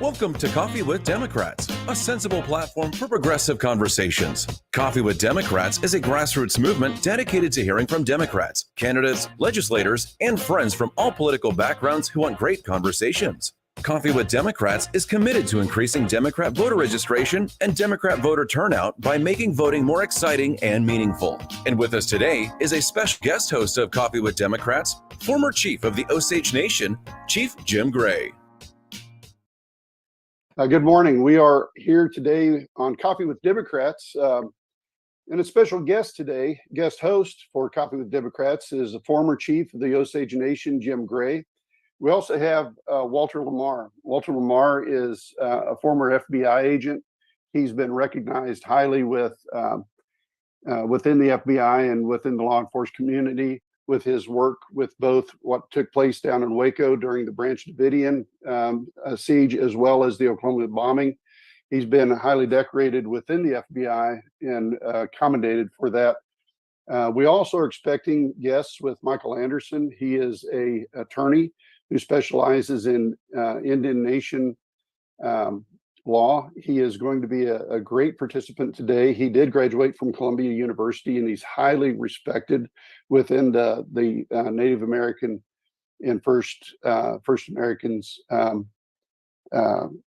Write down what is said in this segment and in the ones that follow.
Welcome to Coffee with Democrats, a sensible platform for progressive conversations. Coffee with Democrats is a grassroots movement dedicated to hearing from Democrats, candidates, legislators, and friends from all political backgrounds who want great conversations. Coffee with Democrats is committed to increasing Democrat voter registration and Democrat voter turnout by making voting more exciting and meaningful. And with us today is a special guest host of Coffee with Democrats, former chief of the Osage Nation, Chief Jim Gray. Good morning. We are here today on Coffee with Democrats. And a special guest today, guest host for Coffee with Democrats is the former chief of the Osage Nation, Jim Gray. We also have Walter Lamar. Walter Lamar is a former FBI agent. He's been recognized highly within the FBI and within the law enforcement community with his work with both what took place down in Waco during the Branch Davidian siege, as well as the Oklahoma bombing. He's been highly decorated within the FBI and commended for that. We also are expecting guests with Michael Anderson. He is an attorney who specializes in Indian Nation law. He is going to be a great participant today. He did graduate from Columbia University, and he's highly respected within the Native American and First Americans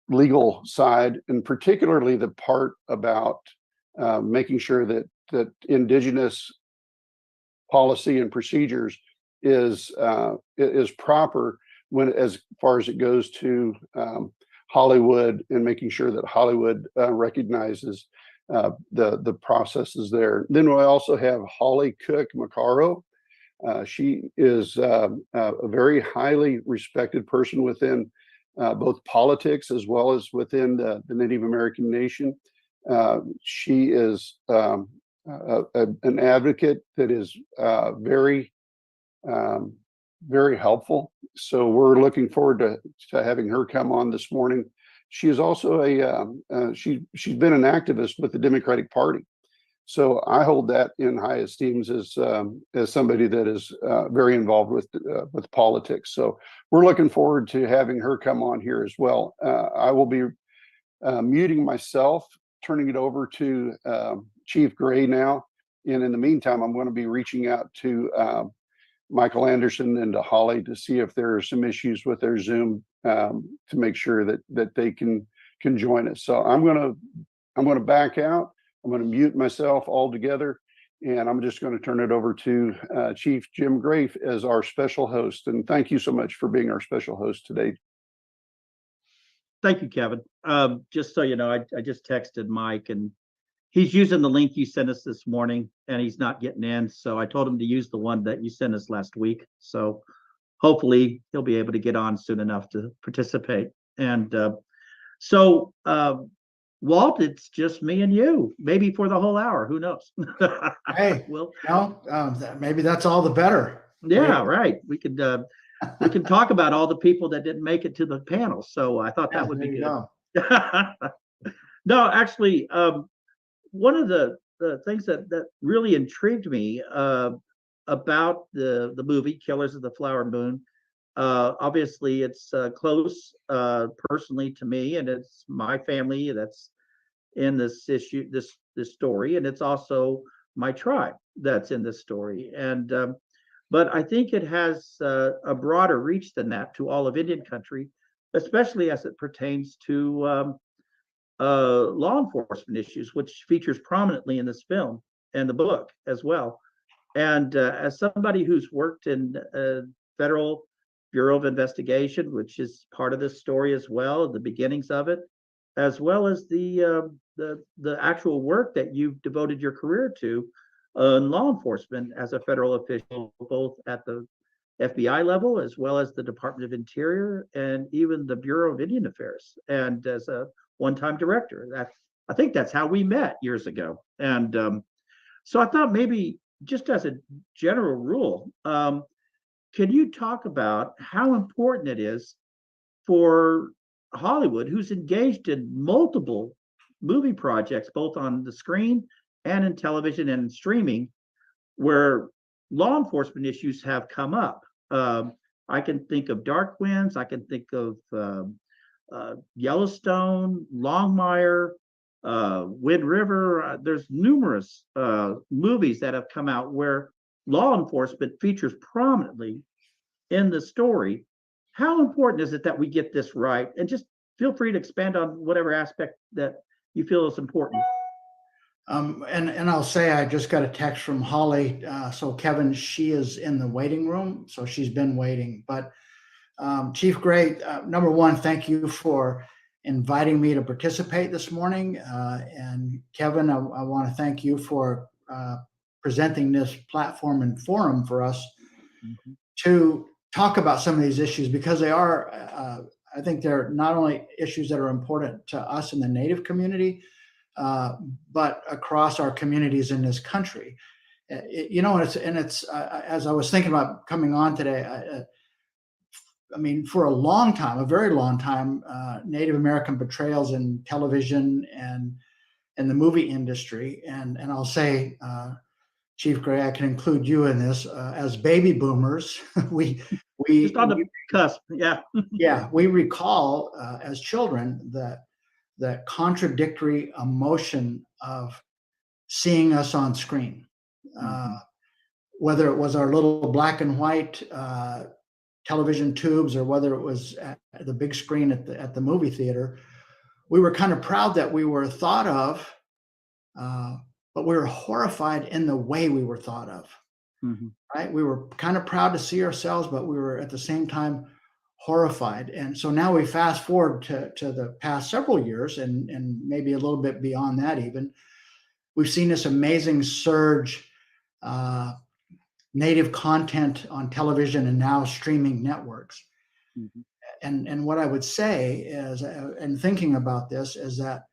legal side, and particularly the part about making sure that Indigenous policy and procedures is proper when as far as it goes to Hollywood, and making sure that Hollywood recognizes the processes there. Then we also have Holly Cook Macarro. She is a very highly respected person within both politics as well as within the Native American nation. She is an advocate that is very helpful. So we're looking forward to having her come on this morning. She is also she's been an activist with the Democratic Party. So I hold that in high esteem as somebody that is very involved with politics. So we're looking forward to having her come on here as well. I will be muting myself, turning it over to Chief Gray now. And in the meantime, I'm going to be reaching out to Michael Anderson and to Holly to see if there are some issues with their Zoom to make sure that they can join us. So I'm going to back out. I'm going to mute myself altogether, and I'm just going to turn it over to Chief Jim Gray as our special host. And thank you so much for being our special host today. Thank you, Kevin. Just so you know, I just texted Mike, and he's using the link you sent us this morning, and he's not getting in. So I told him to use the one that you sent us last week. So hopefully he'll be able to get on soon enough to participate. And Walt, it's just me and you, maybe for the whole hour. Who knows? Hey, well, maybe that's all the better. Yeah, right. We can talk about all the people that didn't make it to the panel. So I thought that would be good. No, actually, one of the things that really intrigued me about the movie Killers of the Flower Moon, obviously it's close personally to me, and it's my family that's in this issue, this story, and it's also my tribe that's in this story. And but I think it has a broader reach than that to all of Indian country, especially as it pertains to law enforcement issues, which features prominently in this film and the book as well. And as somebody who's worked in Federal Bureau of Investigation, which is part of this story as well, the beginnings of it, as well as the actual work that you've devoted your career to in law enforcement as a federal official, both at the FBI level as well as the Department of Interior and even the Bureau of Indian Affairs, and as a one-time director. I think that's how we met years ago. And so I thought maybe just as a general rule, can you talk about how important it is for Hollywood, who's engaged in multiple movie projects, both on the screen and in television and in streaming, where law enforcement issues have come up? I can think of Dark Winds. I can think of Yellowstone, Longmire, Wind River. There's numerous movies that have come out where law enforcement features prominently in the story. How important is it that we get this right? And just feel free to expand on whatever aspect that you feel is important. And I'll say I just got a text from Holly. So Kevin, she is in the waiting room, so she's been waiting. But Chief Gray, number one, thank you for inviting me to participate this morning. And Kevin, I want to thank you for presenting this platform and forum for us to talk about some of these issues, because they are, I think they're not only issues that are important to us in the Native community, but across our communities in this country. It's as I was thinking about coming on today, I mean, for a long time, a very long time, Native American portrayals in television and in the movie industry, and I'll say, Chief Gray, I can include you in this, as baby boomers, we just on the cusp, yeah. Yeah, we recall as children that contradictory emotion of seeing us on screen, whether it was our little black and white television tubes or whether it was at the big screen at the movie theater. We were kind of proud that we were thought of, but we were horrified in the way we were thought of. Right? We were kind of proud to see ourselves, but we were at the same time horrified. And so now we fast forward to the past several years, and maybe a little bit beyond that even. We've seen this amazing surge, Native content on television and now streaming networks. And what I would say is, and thinking about this, is that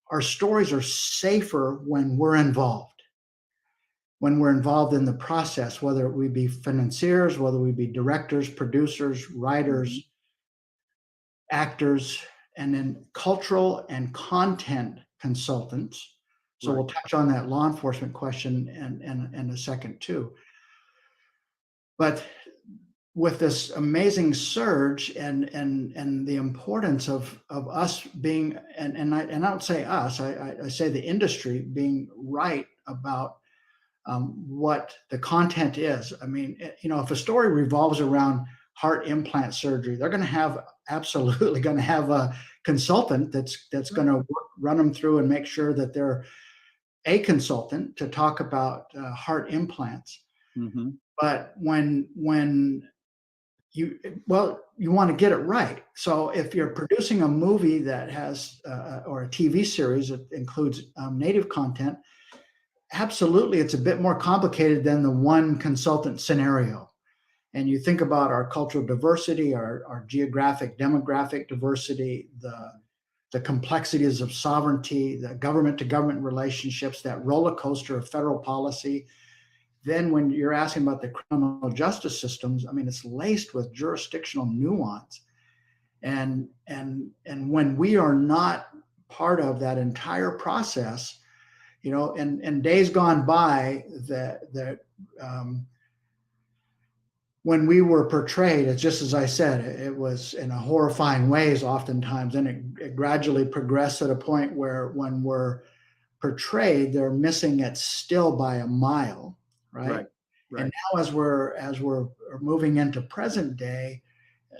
our stories are safer when we're involved in the process, whether we be financiers, whether we be directors, producers, writers, actors, and then cultural and content consultants. So we'll touch on that law enforcement question in a second too. But with this amazing surge and the importance of us being, and I don't say us, I say the industry being right about what the content is. I mean, if a story revolves around heart implant surgery, they're going to have a consultant that's going to run them through and make sure that they're a consultant to talk about heart implants. But when you want to get it right. So if you're producing a movie that has or a TV series that includes Native content, absolutely, it's a bit more complicated than the one consultant scenario. And you think about our cultural diversity, our geographic, demographic diversity, the complexities of sovereignty, the government to government relationships, that roller coaster of federal policy. Then when you're asking about the criminal justice systems, I mean, it's laced with jurisdictional nuance. And when we are not part of that entire process, in days gone by, that when we were portrayed, it's just as I said, it was in a horrifying ways oftentimes, and it gradually progressed at a point where when we're portrayed, they're missing it still by a mile, right? And now as we're moving into present day,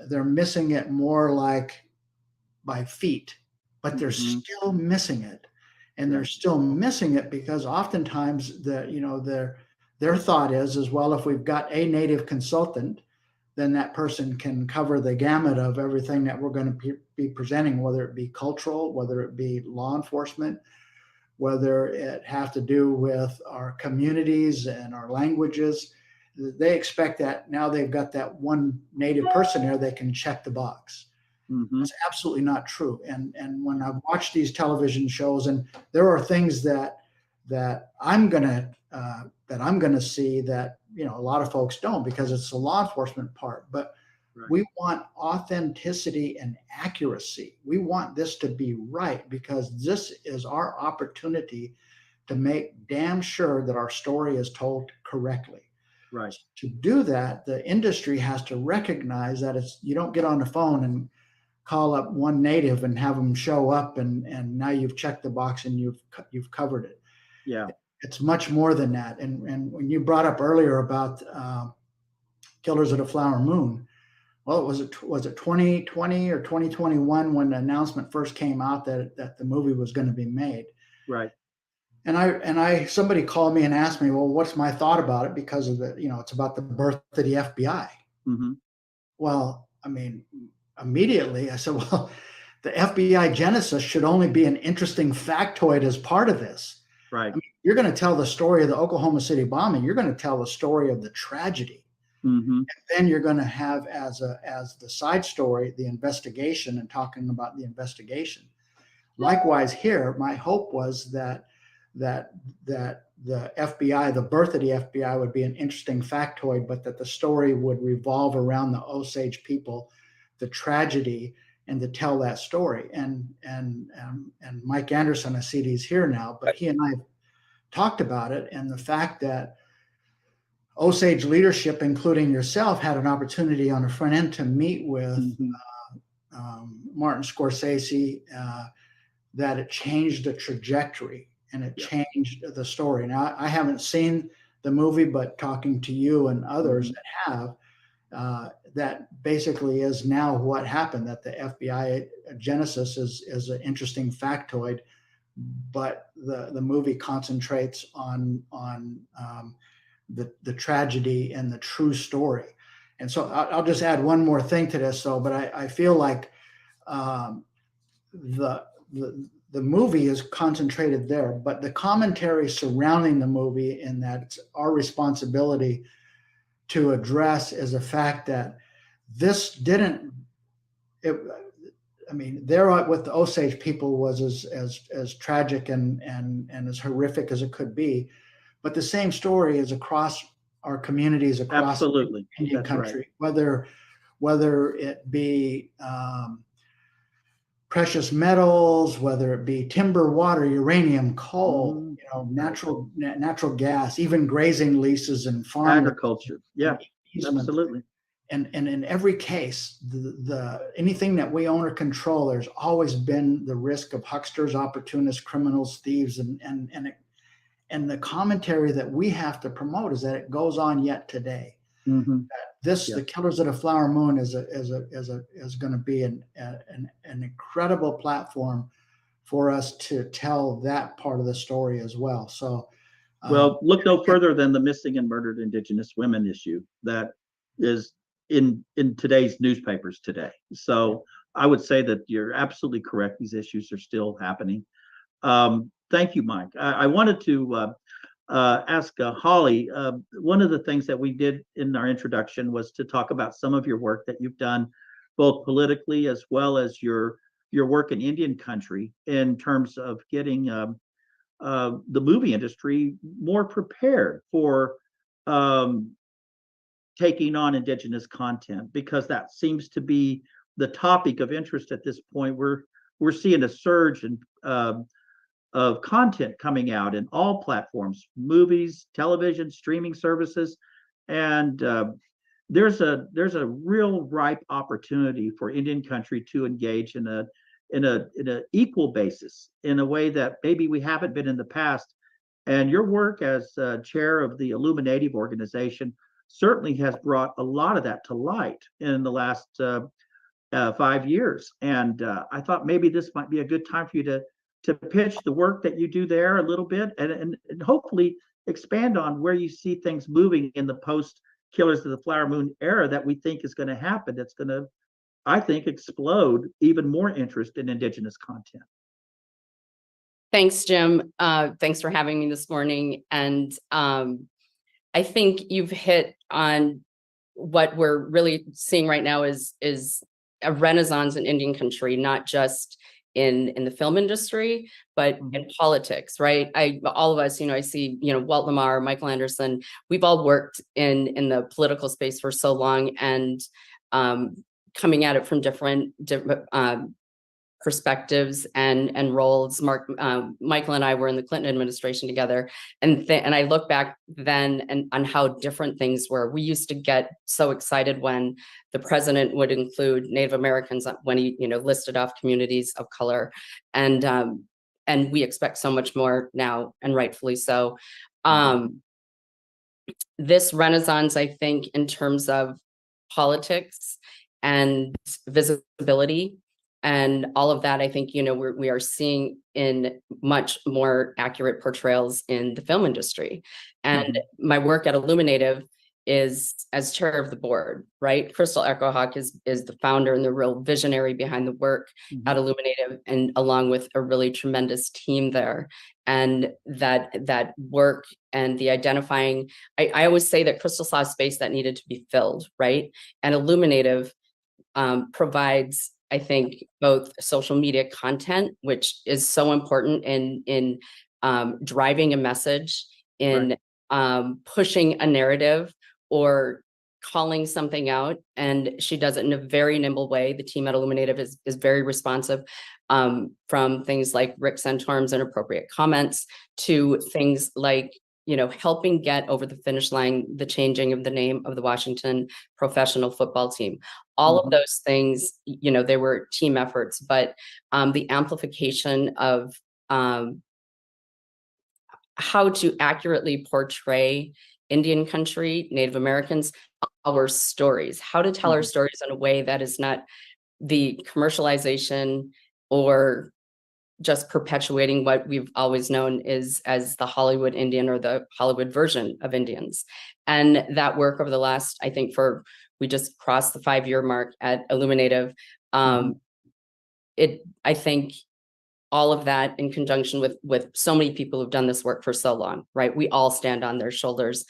they're missing it more like by feet, but they're still missing it. And they're still missing it because oftentimes their thought is, well, if we've got a Native consultant, then that person can cover the gamut of everything that we're going to be presenting, whether it be cultural, whether it be law enforcement, whether it have to do with our communities and our languages. They expect that now they've got that one Native person there, they can check the box. It's absolutely not true. And when I've watched these television shows, and there are things that I'm gonna see that a lot of folks don't, because it's the law enforcement part. But we want authenticity and accuracy. We want this to be right, because this is our opportunity to make damn sure that our story is told correctly. To do that, the industry has to recognize that you don't get on the phone and call up one native and have them show up, and now you've checked the box and you've covered it. Yeah. It's much more than that. And when you brought up earlier about Killers of the Flower Moon, well, was it 2020 or 2021 when the announcement first came out that the movie was going to be made? Right. And somebody called me and asked me, well, what's my thought about it? Because of it's about the birth of the FBI. Mm-hmm. Well, I mean, immediately I said, well, the FBI genesis should only be an interesting factoid as part of this. Right. I mean, you're going to tell the story of the Oklahoma City bombing. You're going to tell the story of the tragedy. Mm-hmm. And then you're going to have as the side story, the investigation and talking about the investigation. Likewise here, my hope was that the FBI, the birth of the FBI would be an interesting factoid, but that the story would revolve around the Osage people, the tragedy, and to tell that story. And Mike Anderson, I see he's here now, but he and I have talked about it, and the fact that Osage leadership, including yourself, had an opportunity on the front end to meet with Martin Scorsese, that it changed the trajectory and it changed the story. Now, I haven't seen the movie, but talking to you and others that have, that basically is now what happened, that the FBI genesis is an interesting factoid, but the movie concentrates on the tragedy and the true story. And so I'll just add one more thing to this, though. But I feel like the movie is concentrated there, but the commentary surrounding the movie, in that it's our responsibility to address, is a fact that this didn't. I mean, there with the Osage people was as tragic and as horrific as it could be. But the same story is across our communities, across Absolutely. Indian That's country, right. whether it be precious metals, whether it be timber, water, uranium, coal, natural gas, even grazing leases and farm agriculture. Yeah, absolutely. And in every case, the anything that we own or control, there's always been the risk of hucksters, opportunists, criminals, thieves, and the commentary that we have to promote is that it goes on yet today. Mm-hmm. The Killers of the Flower Moon is going to be an incredible platform for us to tell that part of the story as well. So, well, look no further than the missing and murdered Indigenous women issue that is in today's newspapers today. So I would say that you're absolutely correct. These issues are still happening. Thank you, Mike. I wanted to ask Holly, one of the things that we did in our introduction was to talk about some of your work that you've done, both politically as well as your work in Indian country, in terms of getting the movie industry more prepared for taking on Indigenous content, because that seems to be the topic of interest at this point. We're seeing a surge in of content coming out in all platforms, movies, television, streaming services, and there's a real ripe opportunity for Indian country to engage in a equal basis, in a way that maybe we haven't been in the past. And your work as chair of the Illuminative organization certainly has brought a lot of that to light in the last 5 years. And I thought maybe this might be a good time for you to pitch the work that you do there a little bit, and hopefully expand on where you see things moving in the post Killers of the Flower Moon era that we think is going to happen. That's going to, I think, explode even more interest in Indigenous content. Thanks, Jim. Thanks for having me this morning. And I think you've hit on what we're really seeing right now is a renaissance in Indian country, not just in the film industry, but in politics, right? All of us, I see, Walt Lamar, Michael Anderson, we've all worked in the political space for so long, and coming at it from different perspectives and roles. Michael and I were in the Clinton administration together, and I look back then and on how different things were. We used to get so excited when the president would include Native Americans when he, listed off communities of color, and we expect so much more now, and rightfully so. This renaissance, I think, in terms of politics and visibility and all of that, I think, we are seeing in much more accurate portrayals in the film industry. And my work at Illuminative is as chair of the board, right? Crystal Echohawk is the founder and the real visionary behind the work at Illuminative, and along with a really tremendous team there. And that work and the identifying, I always say that Crystal saw a space that needed to be filled, right? And Illuminative provides, I think, both social media content, which is so important in driving a message, in pushing a narrative, or calling something out, and she does it in a very nimble way. The team at Illuminative is very responsive, from things like Rick Santorum's inappropriate comments to things like, helping get over the finish line the changing of the name of the Washington professional football team. All of those things, they were team efforts, but the amplification of how to accurately portray Indian country, Native Americans, our stories, how to tell our stories in a way that is not the commercialization or just perpetuating what we've always known is as the Hollywood Indian or the Hollywood version of Indians. And that work over the last, I think we just crossed the 5-year mark at Illuminative. I think all of that in conjunction with so many people who've done this work for so long, right? We all stand on their shoulders.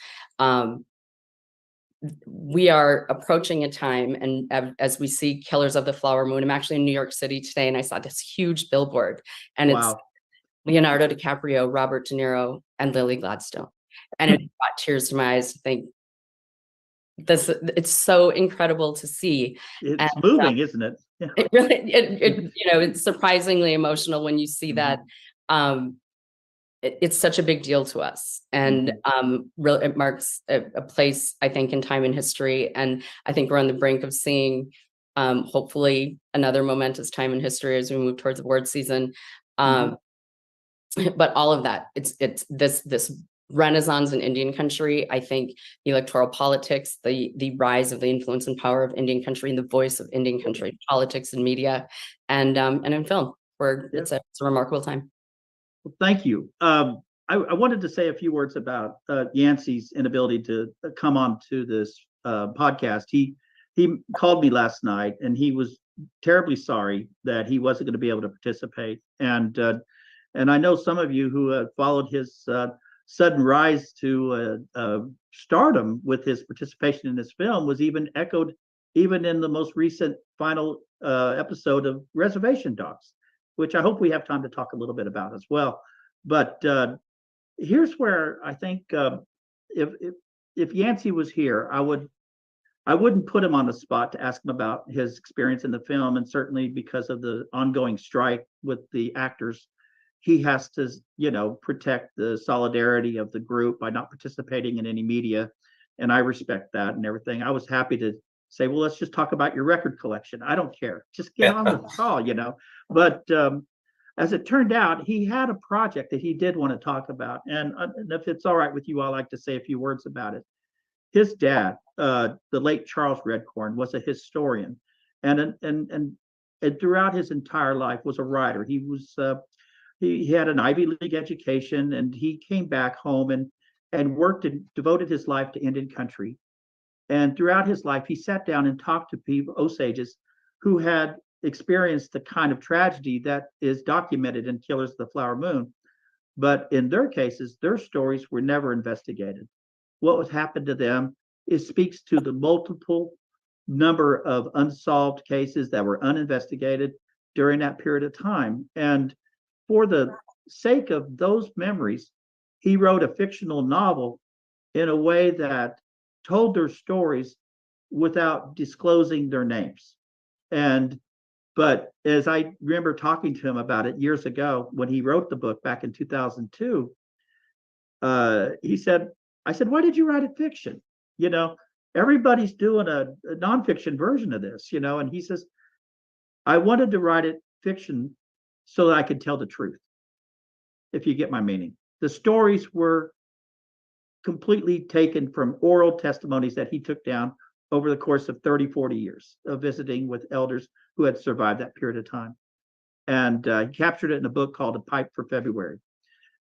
We are approaching a time, and as we see Killers of the Flower Moon, I'm actually in New York City today, and I saw this huge billboard, and it's Leonardo DiCaprio, Robert De Niro, and Lily Gladstone. And it brought tears to my eyes to think, it's so incredible to see. It's moving, isn't it? Yeah. It really, it's surprisingly emotional when you see that. It's such a big deal to us, and really it marks a place, I think, in time and history. And I think we're on the brink of seeing, hopefully, another momentous time in history as we move towards award season. But all of that, it's this renaissance in Indian country. I think the electoral politics, the rise of the influence and power of Indian country, and the voice of Indian country politics and media, and in film, where it's a remarkable time. Well, thank you. I wanted to say a few words about Yancey's inability to come on to this podcast. He called me last night, and he was terribly sorry that he wasn't going to be able to participate. And I know some of you who have followed his sudden rise to stardom with his participation in this film was even echoed even in the most recent final episode of Reservation Dogs, which I hope we have time to talk a little bit about as well. But here's where I think if Yancey was here, I wouldn't put him on the spot to ask him about his experience in the film, and certainly because of the ongoing strike with the actors, he has to, protect the solidarity of the group by not participating in any media, and I respect that and everything. I was happy to say, well, let's just talk about your record collection. I don't care. Just get on with the call, But as it turned out, he had a project that he did want to talk about. And if it's all right with you, I'd like to say a few words about it. His dad, the late Charles Redcorn, was a historian, and throughout his entire life was a writer. He was he had an Ivy League education, and he came back home and worked and devoted his life to Indian country. And throughout his life, he sat down and talked to people, Osages, who had experienced the kind of tragedy that is documented in Killers of the Flower Moon. But in their cases, their stories were never investigated. What was happened to them speaks to the multiple number of unsolved cases that were uninvestigated during that period of time. And for the sake of those memories, he wrote a fictional novel in a way that told their stories without disclosing their names. And But as I remember talking to him about it years ago when he wrote the book back in 2002, he said, I said, why did you write it fiction? You know, everybody's doing a nonfiction version of this, you know, and he says, I wanted to write it fiction so that I could tell the truth, if you get my meaning. The stories were completely taken from oral testimonies that he took down over the course of 30, 40 years of visiting with elders who had survived that period of time. And he captured it in a book called A Pipe for February.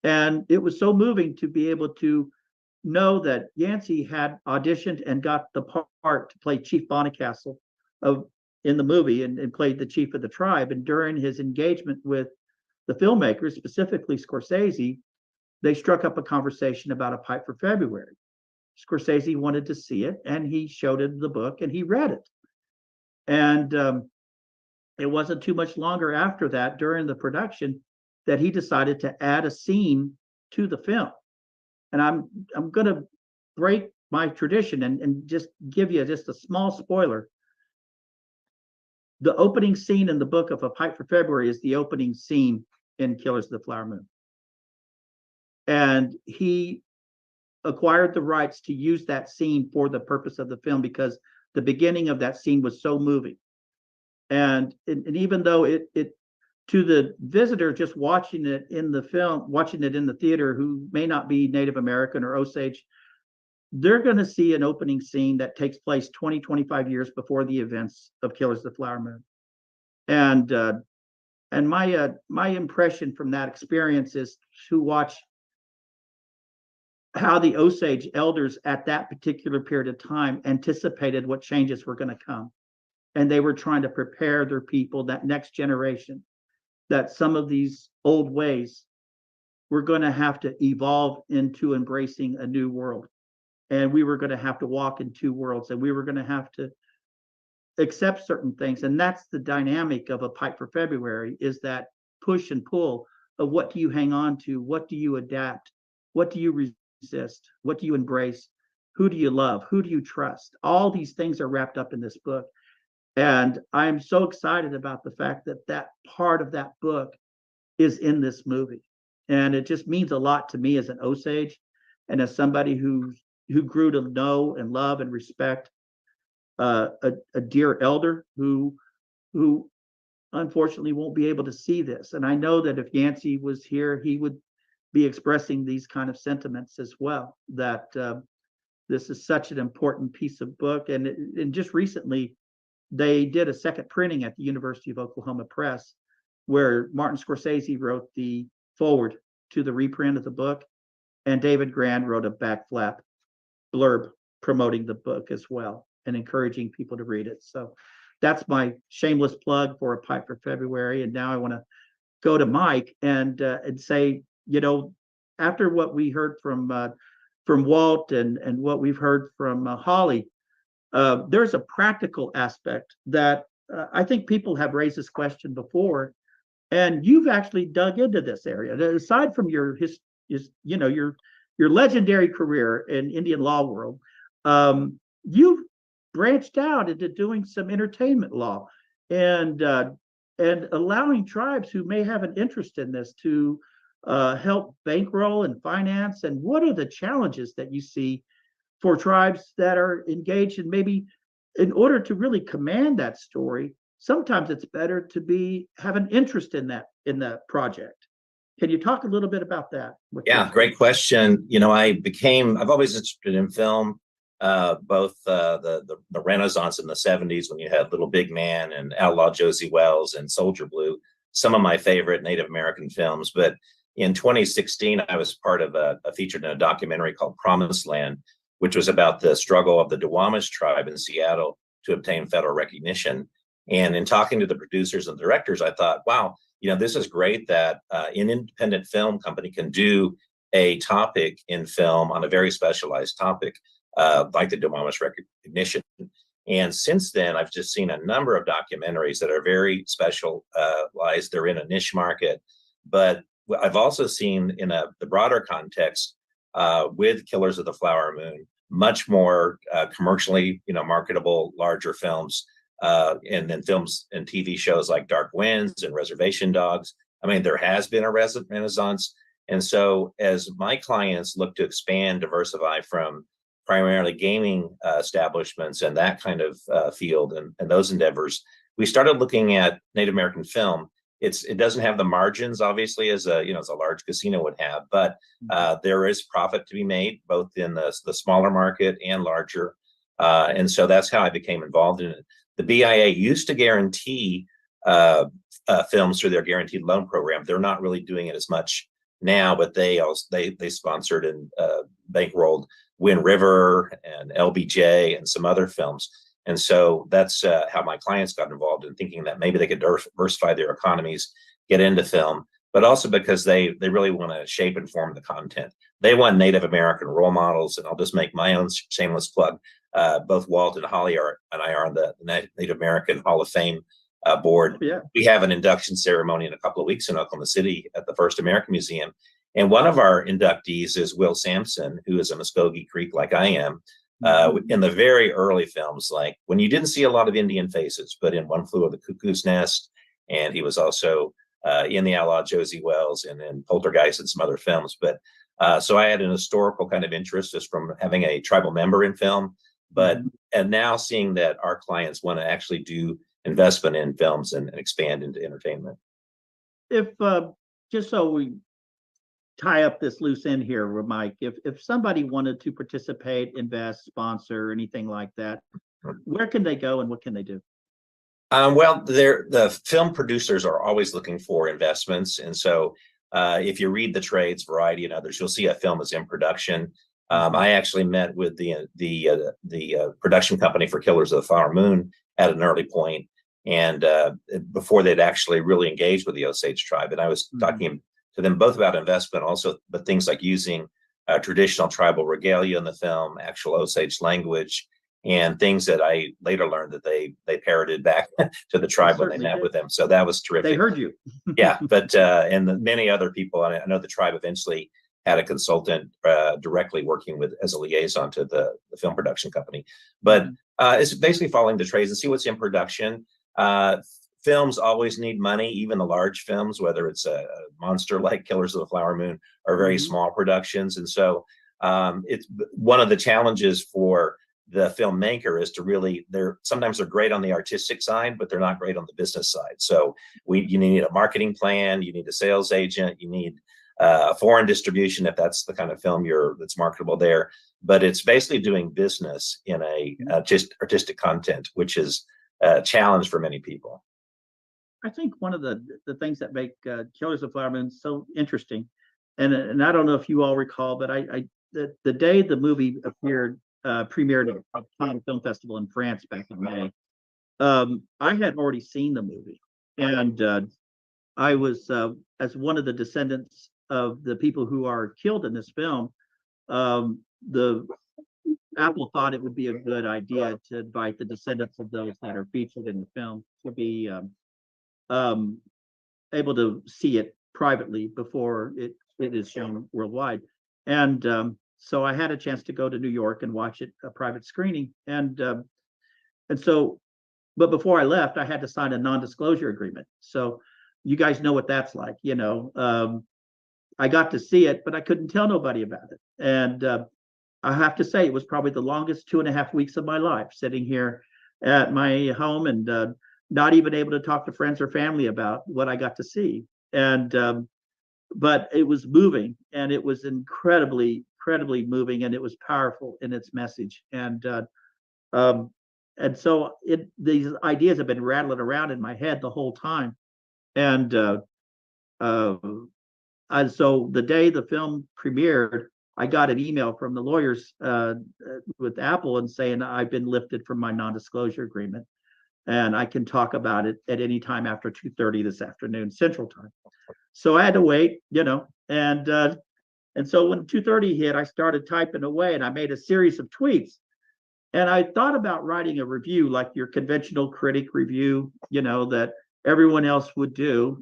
And it was so moving to be able to know that Yancey had auditioned and got the part to play Chief Bonnicastle in the movie and played the chief of the tribe. And during his engagement with the filmmakers, specifically Scorsese, they struck up a conversation about A Pipe for February. Scorsese wanted to see it, and he showed him the book, and he read it. And it wasn't too much longer after that, during the production, that he decided to add a scene to the film. And I'm going to break my tradition and just give you just a small spoiler. The opening scene in the book of A Pipe for February is the opening scene in Killers of the Flower Moon. And he acquired the rights to use that scene for the purpose of the film because the beginning of that scene was so moving. And even though it to the visitor just watching it in the film, watching it in the theater, who may not be Native American or Osage, they're going to see an opening scene that takes place 20, 25 years before the events of Killers of the Flower Moon. And my impression from that experience is to watch how the Osage elders at that particular period of time anticipated what changes were going to come. And they were trying to prepare their people, that next generation, that some of these old ways were going to have to evolve into embracing a new world. And we were going to have to walk in two worlds, and we were going to have to accept certain things. And that's the dynamic of A Pipe for February, is that push and pull of what do you hang on to? What do you adapt? What do you resist? What do you embrace? Who do you love? Who do you trust? All these things are wrapped up in this book. And I'm so excited about the fact that that part of that book is in this movie. And it just means a lot to me as an Osage and as somebody who grew to know and love and respect a dear elder who unfortunately won't be able to see this. And I know that if Yancey was here, he would be expressing these kind of sentiments as well, that this is such an important piece of book. And just recently, they did a second printing at the University of Oklahoma Press, where Martin Scorsese wrote the foreword to the reprint of the book, and David Grand wrote a back flap blurb promoting the book as well and encouraging people to read it. So that's my shameless plug for A Pipe for February. And now I want to go to Mike and say, you know, after what we heard from Walt and what we've heard from Holly, there's a practical aspect that I think people have raised this question before, and you've actually dug into this area. Aside from your legendary career in Indian law world, you've branched out into doing some entertainment law and allowing tribes who may have an interest in this to help bankroll and finance. And what are the challenges that you see for tribes that are engaged in, maybe in order to really command that story? Sometimes it's better to have an interest in that project. Can you talk a little bit about that? Yeah, great question. You know, I've always interested in film, both the Renaissance in the 70s when you had Little Big Man and Outlaw Josie Wells and Soldier Blue, some of my favorite Native American films. But in 2016, I was part of featured in a documentary called Promised Land, which was about the struggle of the Duwamish tribe in Seattle to obtain federal recognition. And in talking to the producers and directors, I thought, wow, you know, this is great that an independent film company can do a topic in film on a very specialized topic, like the Duwamish recognition. And since then, I've just seen a number of documentaries that are very specialized. They're in a niche market. But I've also seen in the broader context, with Killers of the Flower Moon, much more commercially, marketable, larger films and then films and TV shows like Dark Winds and Reservation Dogs. I mean, there has been a renaissance. And so as my clients look to expand, diversify from primarily gaming establishments and that kind of field and those endeavors, we started looking at Native American film. It doesn't have the margins, obviously, as a large casino would have, but there is profit to be made both in the smaller market and larger. And so that's how I became involved in it. The BIA used to guarantee films through their guaranteed loan program. They're not really doing it as much now, but they sponsored and bankrolled Wind River and LBJ and some other films. And so that's how my clients got involved in thinking that maybe they could diversify their economies, get into film, but also because they really want to shape and form the content. They want Native American role models, and I'll just make my own shameless plug. Both Walt and Holly and I are on the Native American Hall of Fame board. Yeah. We have an induction ceremony in a couple of weeks in Oklahoma City at the First American Museum. And one of our inductees is Will Sampson, who is a Muskogee Creek like I am. In the very early films, like when you didn't see a lot of Indian faces, but in One Flew Over the Cuckoo's Nest, and he was also in The Outlaw Josie Wells and in Poltergeist and some other films. But so I had an historical kind of interest just from having a tribal member in film. But and now seeing that our clients want to actually do investment in films and expand into entertainment. If just so we tie up this loose end here, Mike, if somebody wanted to participate, invest, sponsor, anything like that, where can they go and what can they do? Well, the film producers are always looking for investments, and so if you read the trades, Variety, and others, you'll see a film is in production. I actually met with the production company for Killers of the Flower Moon at an early point, and before they'd actually really engaged with the Osage tribe, and I was talking to them both about investment, also, but things like using traditional tribal regalia in the film, actual Osage language, and things that I later learned that they parroted back to the tribe when they met with them. So that was terrific. They heard you. Yeah, but and many other people. I know the tribe eventually had a consultant directly working with as a liaison to the film production company. But it's basically following the trades and see what's in production. Films always need money, even the large films, whether it's a monster like Killers of the Flower Moon or very small productions. And so it's one of the challenges for the filmmaker is to really, sometimes they're great on the artistic side, but they're not great on the business side. So you need a marketing plan, you need a sales agent, you need a foreign distribution if that's the kind of film that's marketable there. But it's basically doing business in just artistic content, which is a challenge for many people. I think one of the things that make Killers of the Flower Moon so interesting, and I don't know if you all recall, but the day the movie premiered at Cannes Film Festival in France back in May, I had already seen the movie, and I was as one of the descendants of the people who are killed in this film. The Apple thought it would be a good idea to invite the descendants of those that are featured in the film to be able to see it privately before it is shown worldwide. And so I had a chance to go to New York and watch it, a private screening. And so, but before I left, I had to sign a non-disclosure agreement. So you guys know what that's like, I got to see it, but I couldn't tell nobody about it. And I have to say, it was probably the longest 2.5 weeks of my life, sitting here at my home and not even able to talk to friends or family about what I got to see. And but it was moving, and it was incredibly moving, and it was powerful in its message. And so these ideas have been rattling around in my head the whole time. And so the day the film premiered, I got an email from the lawyers with Apple and saying I've been lifted from my non-disclosure agreement, and I can talk about it at any time after 2:30 this afternoon Central Time. So I had to wait, and so when 2:30 hit, I started typing away, and I made a series of tweets. And I thought about writing a review, like your conventional critic review, that everyone else would do,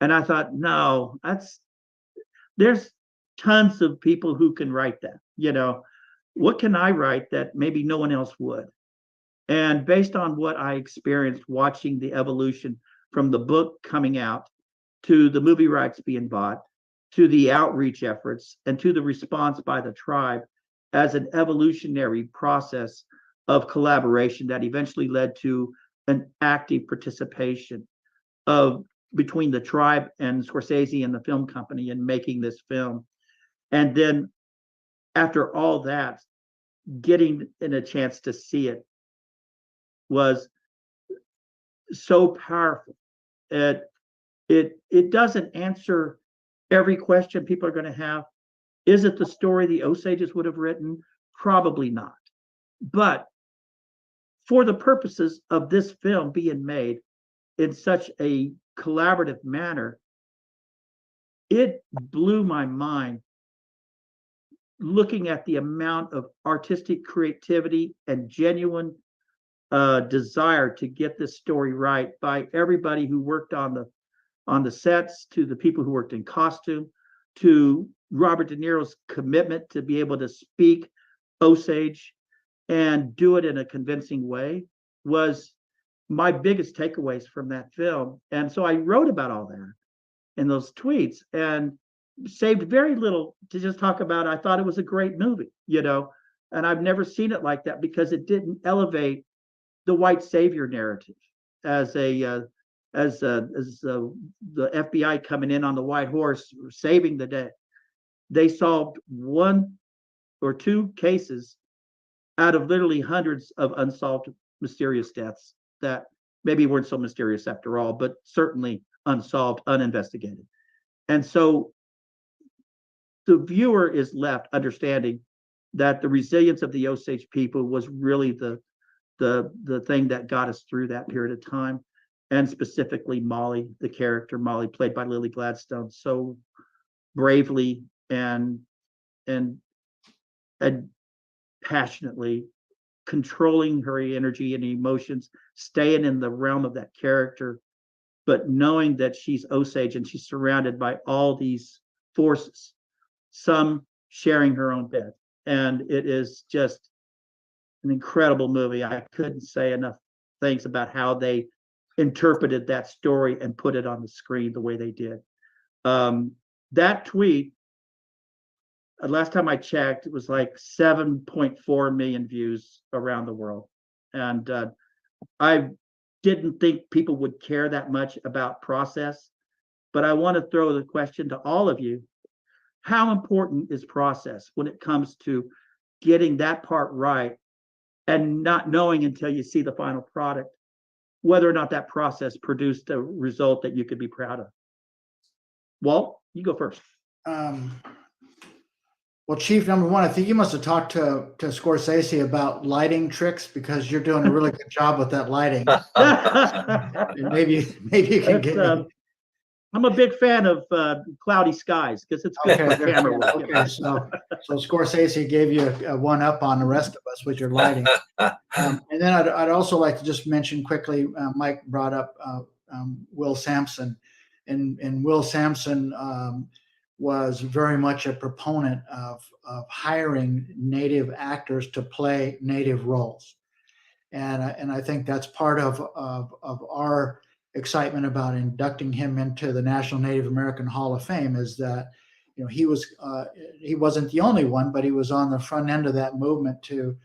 And I thought, no, there's tons of people who can write that, What can I write that maybe no one else would? And based on what I experienced watching the evolution from the book coming out to the movie rights being bought, to the outreach efforts, and to the response by the tribe as an evolutionary process of collaboration that eventually led to an active participation of between the tribe and Scorsese and the film company in making this film. And then after all that, getting in a chance to see it was so powerful. It doesn't answer every question people are going to have. Is it the story the Osages would have written? Probably not. But for the purposes of this film being made in such a collaborative manner, it blew my mind looking at the amount of artistic creativity and genuine desire to get this story right by everybody who worked on the sets, to the people who worked in costume, to Robert De Niro's commitment to be able to speak Osage and do it in a convincing way was my biggest takeaways from that film. And so I wrote about all that in those tweets and saved very little to just talk about. I thought it was a great movie, and I've never seen it like that because it didn't elevate the white savior narrative as the FBI coming in on the white horse saving the day. They solved one or two cases out of literally hundreds of unsolved mysterious deaths that maybe weren't so mysterious after all, but certainly unsolved, uninvestigated. And so the viewer is left understanding that the resilience of the Osage people was really the thing that got us through that period of time. And specifically Molly, the character Molly, played by Lily Gladstone, so bravely and passionately controlling her energy and emotions, staying in the realm of that character, but knowing that she's Osage and she's surrounded by all these forces, some sharing her own death. And it is just an incredible movie. I couldn't say enough things about how they interpreted that story and put it on the screen the way they did. That tweet, last time I checked, it was like 7.4 million views around the world. And I didn't think people would care that much about process, but I want to throw the question to all of you. How important is process when it comes to getting that part right and not knowing until you see the final product whether or not that process produced a result that you could be proud of? Walt, you go first. Well, Chief, number one, I think you must have talked to Scorsese about lighting tricks because you're doing a really good job with that lighting. maybe you can get. I'm a big fan of cloudy skies because it's good for camera work. Okay, so Scorsese gave you a one up on the rest of us with your lighting. And then I'd also like to just mention quickly, Mike brought up Will Sampson, and Will Sampson was very much a proponent of hiring Native actors to play Native roles. And I think that's part of our excitement about inducting him into the National Native American Hall of Fame is that, he wasn't the only one, but he was on the front end of that movement to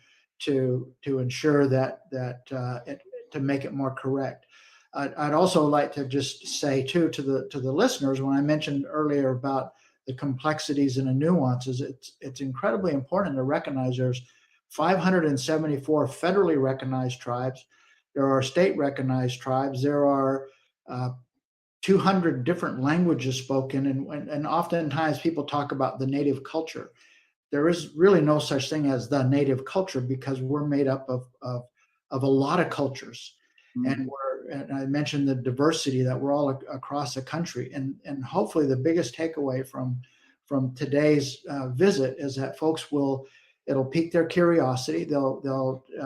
ensure that to make it more correct. I'd also like to just say too to the listeners, when I mentioned earlier about the complexities and the nuances, it's incredibly important to recognize there's 574 federally recognized tribes. There are state recognized tribes. There are 200 different languages spoken. And oftentimes people talk about the native culture. There is really no such thing as the native culture because we're made up of a lot of cultures. Mm-hmm. And I mentioned the diversity that we're all across the country. And hopefully the biggest takeaway from today's visit is that folks it'll pique their curiosity. They'll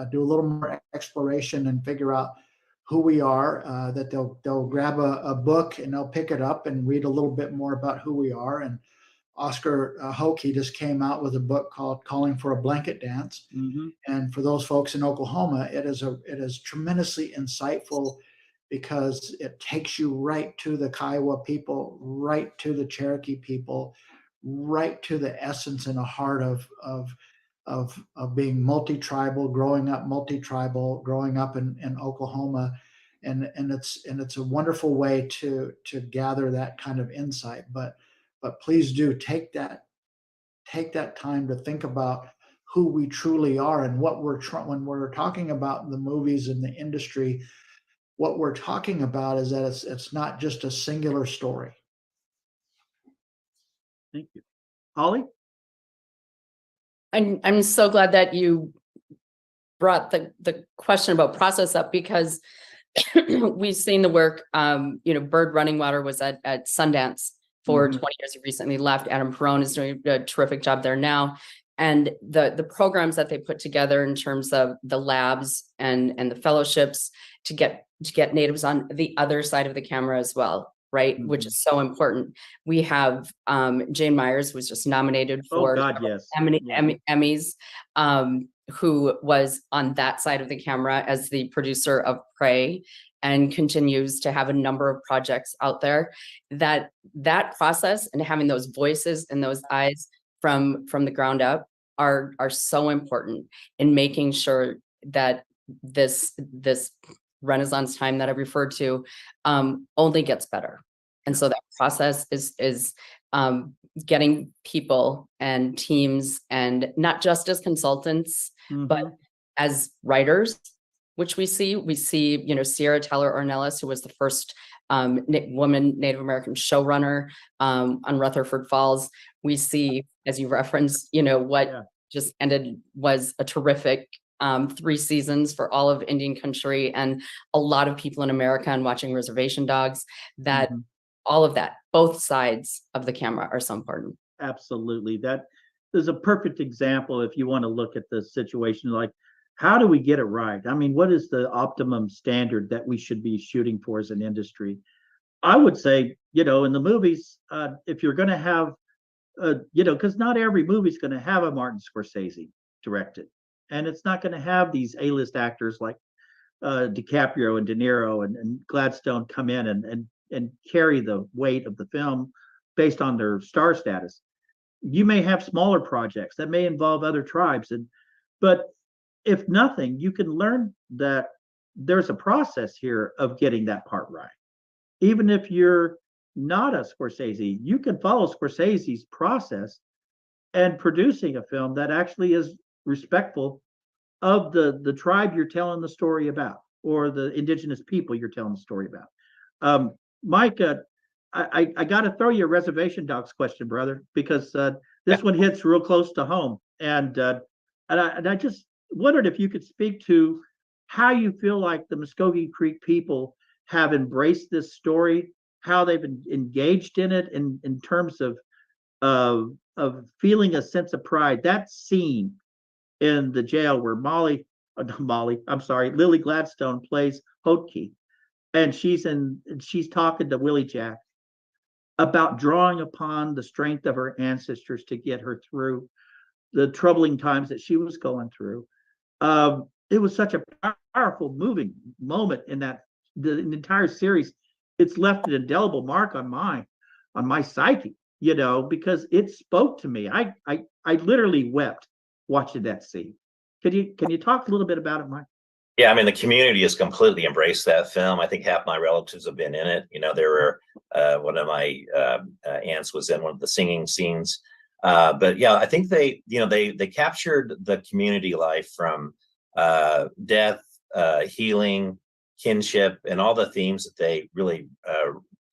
do a little more exploration and figure out who we are, that they'll grab a book and they'll pick it up and read a little bit more about who we are. And Oscar Hoke just came out with a book called Calling for a Blanket Dance. And for those folks in Oklahoma, it is tremendously insightful because it takes you right to the Kiowa people, right to the Cherokee people, right to the essence and the heart of being multi-tribal, growing up in Oklahoma. And it's a wonderful way to gather that kind of insight. But please do take that time to think about who we truly are and what when we're talking about the movies and the industry. What we're talking about is that it's not just a singular story. Thank you. Holly? I'm so glad that you brought the question about process up, because we've seen the work. Bird Running Water was at Sundance for 20 years. He recently left. Adam Perrone is doing a terrific job there now. And the programs that they put together in terms of the labs and the fellowships to get natives on the other side of the camera as well, right? Which is so important. We have Jane Myers was just nominated for Emmys, who was on that side of the camera as the producer of Prey, and continues to have a number of projects out there. That process and having those voices and those eyes from the ground up are so important in making sure that this Renaissance time that I referred to only gets better. And so that process is getting people and teams, and not just as consultants, but as writers, which we see, Sierra Teller Ornelas, who was the first woman Native American showrunner on Rutherford Falls. We see, as you referenced, what just ended was a terrific 3 seasons for all of Indian country, and a lot of people in America, and watching Reservation Dogs, that all of that, both sides of the camera are so important. Absolutely. That is a perfect example. If you want to look at the situation, like, how do we get it right? I mean, what is the optimum standard that we should be shooting for as an industry? I would say, in the movies, if you're going to have, because not every movie is going to have a Martin Scorsese directed, and it's not going to have these A-list actors like DiCaprio and De Niro and Gladstone come in and carry the weight of the film based on their star status. You may have smaller projects that may involve other tribes, but if nothing, you can learn that there's a process here of getting that part right. Even if you're not a Scorsese, you can follow Scorsese's process and producing a film that actually is respectful of the tribe you're telling the story about, or the indigenous people you're telling the story about. Mike, I got to throw you a Reservation Dogs question, brother, because this one hits real close to home, and I just wondered if you could speak to how you feel like the Muskogee Creek people have embraced this story, how they've engaged in it in terms of feeling a sense of pride. That scene in the jail where Lily Gladstone plays Hotke, and she's talking to Willie Jack about drawing upon the strength of her ancestors to get her through the troubling times that she was going through. It was such a powerful, moving moment in the entire series. It's left an indelible mark on my psyche, because it spoke to me. I literally wept watching that scene. Can you talk a little bit about it, Mike? Yeah, I mean, the community has completely embraced that film. I think half my relatives have been in it. There were one of my aunts was in one of the singing scenes. But yeah, I think they captured the community life from death, healing, kinship, and all the themes that they really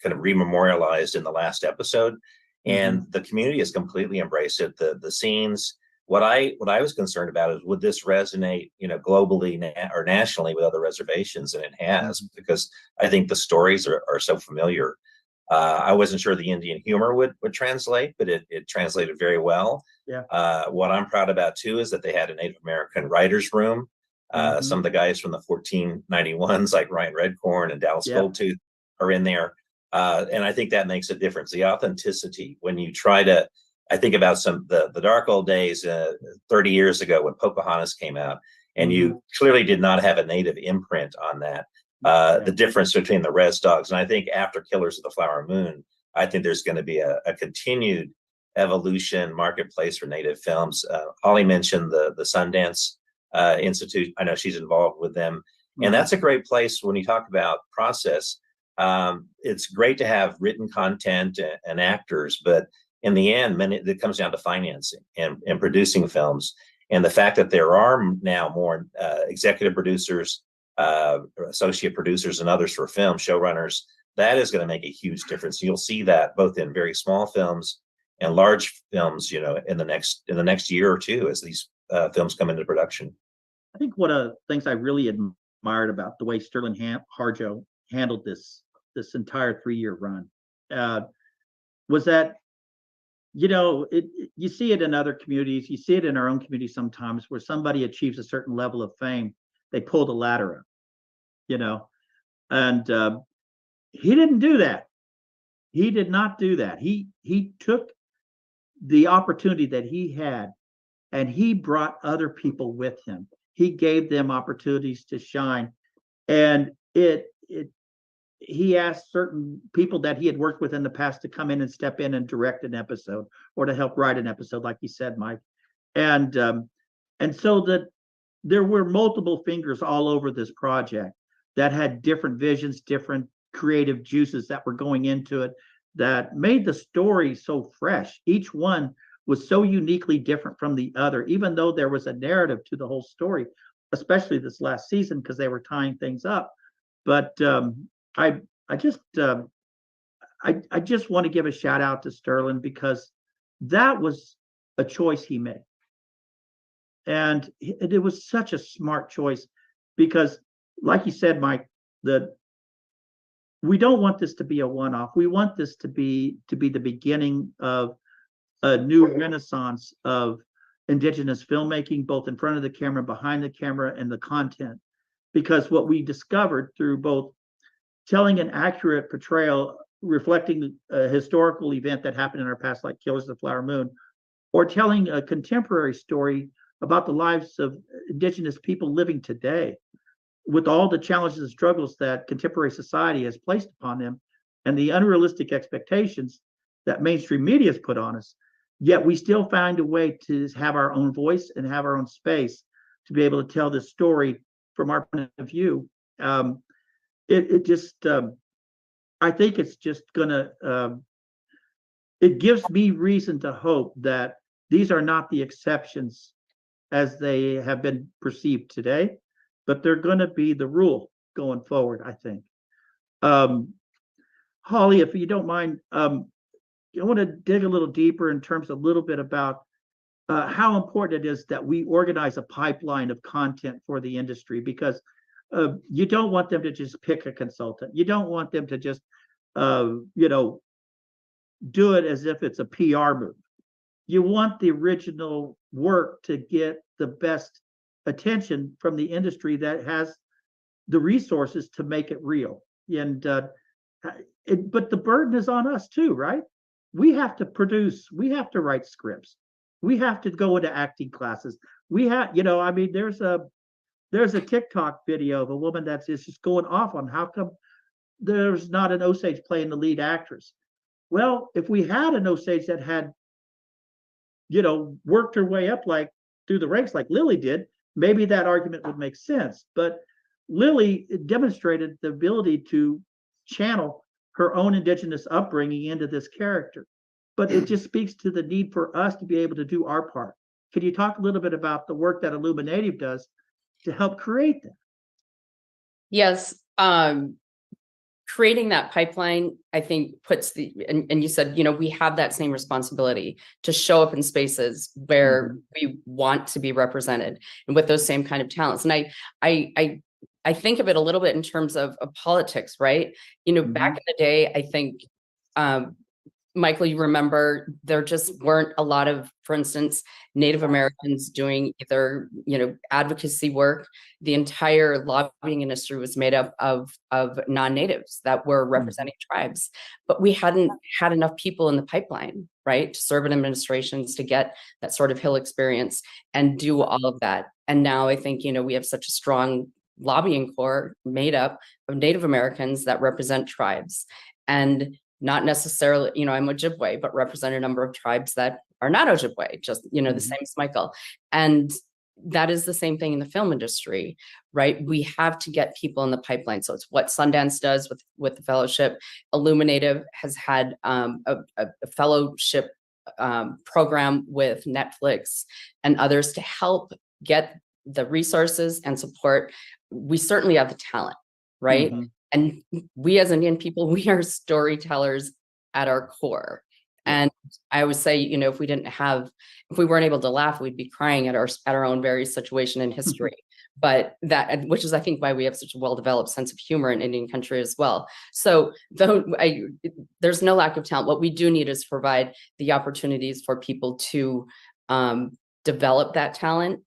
kind of rememorialized in the last episode. And the community has completely embraced it. The scenes. What I was concerned about is, would this resonate, globally or nationally with other reservations? And it has, because I think the stories are so familiar. I wasn't sure the Indian humor would translate, but it translated very well. Yeah. What I'm proud about too is that they had a Native American writers' room. Some of the guys from the 1491s, like Ryan Redcorn and Dallas Goldtooth, are in there. And I think that makes a difference. The authenticity, when you try to I think about the dark old days 30 years ago when Pocahontas came out, and you clearly did not have a native imprint on that. The difference between the Res Dogs, and I think after Killers of the Flower Moon, I think there's going to be a continued evolution marketplace for native films. Holly mentioned the Sundance Institute. I know she's involved with them, and that's a great place when you talk about process. It's great to have written content and actors, but in the end, it comes down to financing and producing films. And the fact that there are now more executive producers, associate producers, and others for film, showrunners, that is going to make a huge difference. You'll see that both in very small films and large films, in the next year or two as these films come into production. I think one of the things I really admired about the way Sterling Harjo handled this entire 3-year run was that, you see it in other communities, you see it in our own community sometimes, where somebody achieves a certain level of fame, they pull the ladder up, and he didn't do that. He did not do that. He took the opportunity that he had, and he brought other people with him. He gave them opportunities to shine, and he asked certain people that he had worked with in the past to come in and step in and direct an episode or to help write an episode, like you said, Mike. And so that there were multiple fingers all over this project that had different visions, different creative juices that were going into it, that made the story so fresh. Each one was so uniquely different from the other, even though there was a narrative to the whole story, especially this last season, because they were tying things up. But I just want to give a shout out to Sterling, because that was a choice he made. And it was such a smart choice, because like you said, Mike, we don't want this to be a one-off. We want this to be the beginning of a new renaissance of Indigenous filmmaking, both in front of the camera, behind the camera, and the content. Because what we discovered through both telling an accurate portrayal, reflecting a historical event that happened in our past, like Killers of the Flower Moon, or telling a contemporary story about the lives of Indigenous people living today, with all the challenges and struggles that contemporary society has placed upon them, and the unrealistic expectations that mainstream media has put on us, yet we still find a way to have our own voice and have our own space to be able to tell this story from our point of view. I think it's just gonna, it gives me reason to hope that these are not the exceptions as they have been perceived today, but they're gonna be the rule going forward, I think. Holly, if you don't mind, I want to dig a little deeper in terms of a little bit about how important it is that we organize a pipeline of content for the industry, because you don't want them to just pick a consultant. You don't want them to just, do it as if it's a PR move. You want the original work to get the best attention from the industry that has the resources to make it real. And but the burden is on us too, right? We have to produce. We have to write scripts. We have to go into acting classes. We have, there's a TikTok video of a woman that's just going off on how come there's not an Osage playing the lead actress. Well, if we had an Osage that had, worked her way up like through the ranks like Lily did, maybe that argument would make sense. But Lily demonstrated the ability to channel her own Indigenous upbringing into this character. But it just speaks to the need for us to be able to do our part. Can you talk a little bit about the work that Illuminative does to help create that? Yes. Creating that pipeline, I think, puts and you said, we have that same responsibility to show up in spaces where we want to be represented and with those same kind of talents. And I think of it a little bit in terms of politics, right? Back in the day, I think Michael, you remember there just weren't a lot of, for instance, Native Americans doing either, advocacy work. The entire lobbying industry was made up of non-natives that were representing tribes, but we hadn't had enough people in the pipeline, right, to serve in administrations, to get that sort of Hill experience and do all of that. And now I think, we have such a strong lobbying corps made up of Native Americans that represent tribes, and not necessarily, I'm Ojibwe, but represent a number of tribes that are not Ojibwe, just, the same as Michael. And that is the same thing in the film industry, right? We have to get people in the pipeline. So it's what Sundance does with the fellowship. Illuminative has had a fellowship program with Netflix and others to help get the resources and support. We certainly have the talent, right? Mm-hmm. And we as Indian people, we are storytellers at our core. And I always say, if we weren't able to laugh, we'd be crying at our own very situation in history. But which is, I think, why we have such a well-developed sense of humor in Indian country as well. So there's no lack of talent. What we do need is provide the opportunities for people to develop that talent.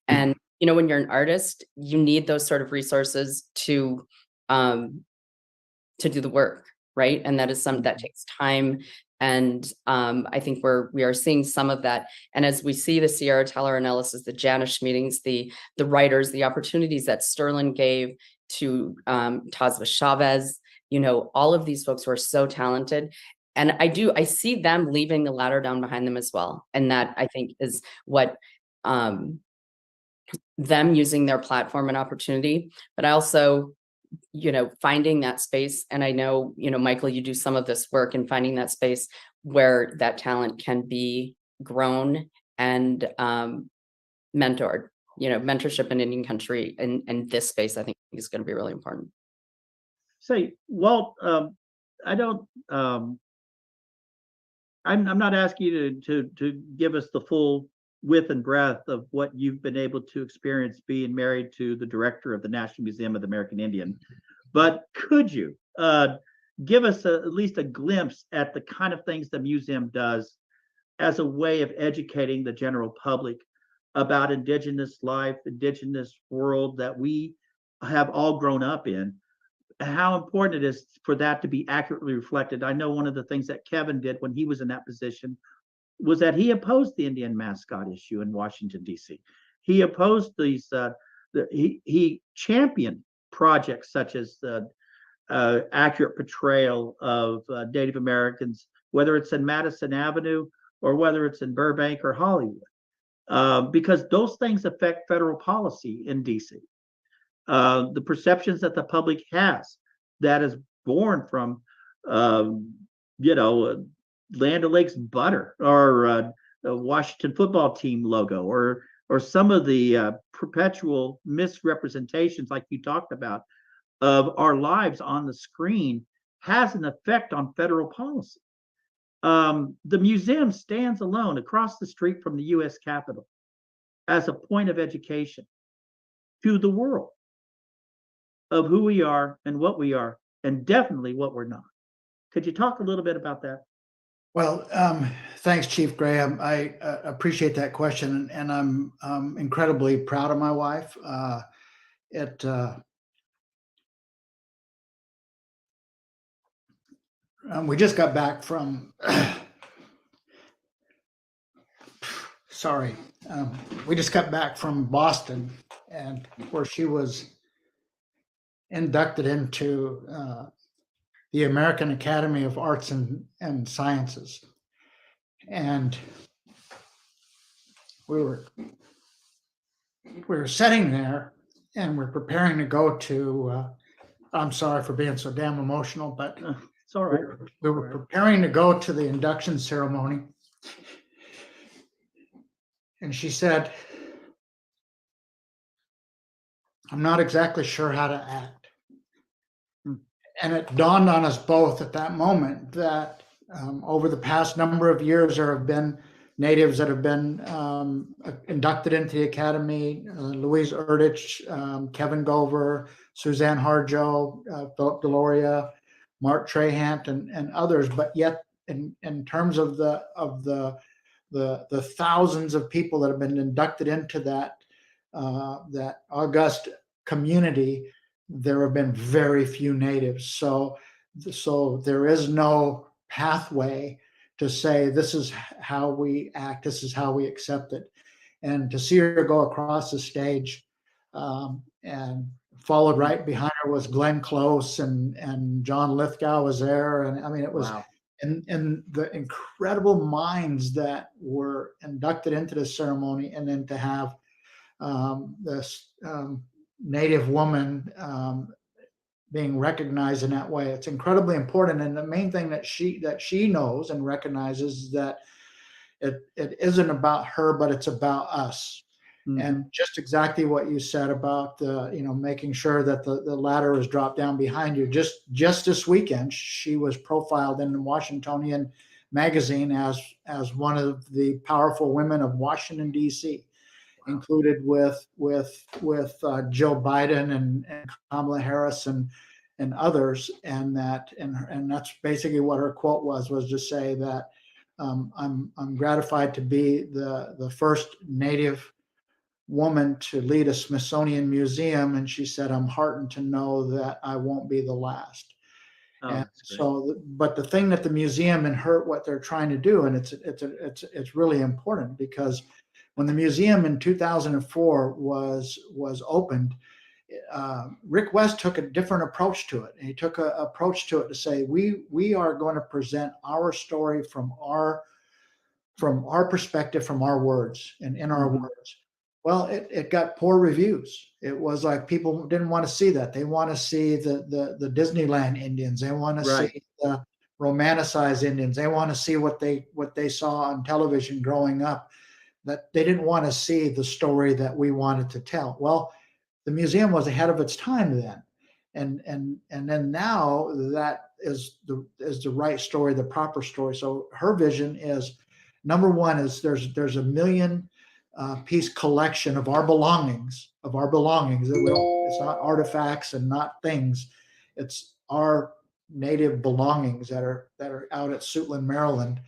And, when you're an artist, you need those sort of resources to do the work, right? And that is something that takes time. And I think we are seeing some of that. And as we see the Sierra Teller analysis, the Janish meetings, the writers, the opportunities that Sterling gave to Tazva Chavez, all of these folks who are so talented. And I see them leaving the ladder down behind them as well. And that, I think, is what them using their platform and opportunity, but I also, finding that space. And I know, Michael, you do some of this work in finding that space where that talent can be grown and mentored. Mentorship in Indian country and this space, I think, is going to be really important. Say, Walt, I'm not asking you to give us the full width and breadth of what you've been able to experience being married to the director of the National Museum of the American Indian, but could you give us at least a glimpse at the kind of things the museum does as a way of educating the general public about Indigenous life, Indigenous world that we have all grown up in, how important it is for that to be accurately reflected? I know one of the things that Kevin did when he was in that position was that he opposed the Indian mascot issue in Washington, D.C. He opposed these, he championed projects such as the accurate portrayal of Native Americans, whether it's in Madison Avenue or whether it's in Burbank or Hollywood, because those things affect federal policy in D.C. The perceptions that the public has that is born from, Land O'Lakes butter or the Washington football team logo or some of the perpetual misrepresentations like you talked about of our lives on the screen has an effect on federal policy. The museum stands alone across the street from the U.S. Capitol as a point of education to the world of who we are and what we are, and definitely what we're not. Could you talk a little bit about that? Well, thanks, Chief Graham. I appreciate that question, and I'm incredibly proud of my wife. We just got back from, we just got back from Boston, and where she was inducted into the American Academy of Arts and Sciences. And we were sitting there and we're preparing to go to, I'm sorry for being so damn emotional, but it's all right. We were preparing to go to the induction ceremony. And she said, "I'm not exactly sure how to act." And it dawned on us both at that moment that over the past number of years, there have been natives that have been inducted into the Academy, Louise Erdich, Kevin Gover, Suzanne Harjo, Philip Deloria, Mark Trahant, and others, but yet in terms of the thousands of people that have been inducted into that august community, there have been very few natives. So there is no pathway to say this is how we act, this is how we accept it. And to see her go across the stage, and followed right behind her was Glenn Close, and John Lithgow was there. And I mean, it was, Wow. and the incredible minds that were inducted into this ceremony, and then to have this Native woman being recognized in that way, it's incredibly important. And the main thing that she knows and recognizes is that it isn't about her, but it's about us. Mm-hmm. And just exactly what you said about making sure that the ladder is dropped down behind you. Just this weekend, she was profiled in the Washingtonian magazine as one of the powerful women of Washington, D.C., included with Joe Biden and Kamala Harris and others. And that's basically what her quote was to say that I'm gratified to be the first Native woman to lead a Smithsonian museum, and she said, I'm heartened to know that I won't be the last. Oh, and so, but the thing that the museum and what they're trying to do, and it's really important, because when the museum in 2004 was opened, Rick West took a different approach to it. And he took an approach to it to say, we are going to present our story from our perspective, from our words, and in our words. Well, it got poor reviews. It was like people didn't want to see that. They want to see the Disneyland Indians. They want to see the romanticized Indians. They want to see what they saw on television growing up. That they didn't want to see the story that we wanted to tell. Well, the museum was ahead of its time then, and then now that is the right story, the proper story. So her vision is, number one, is there's a million piece collection of our belongings. It's not artifacts and not things. It's our Native belongings that are out at Suitland, Maryland,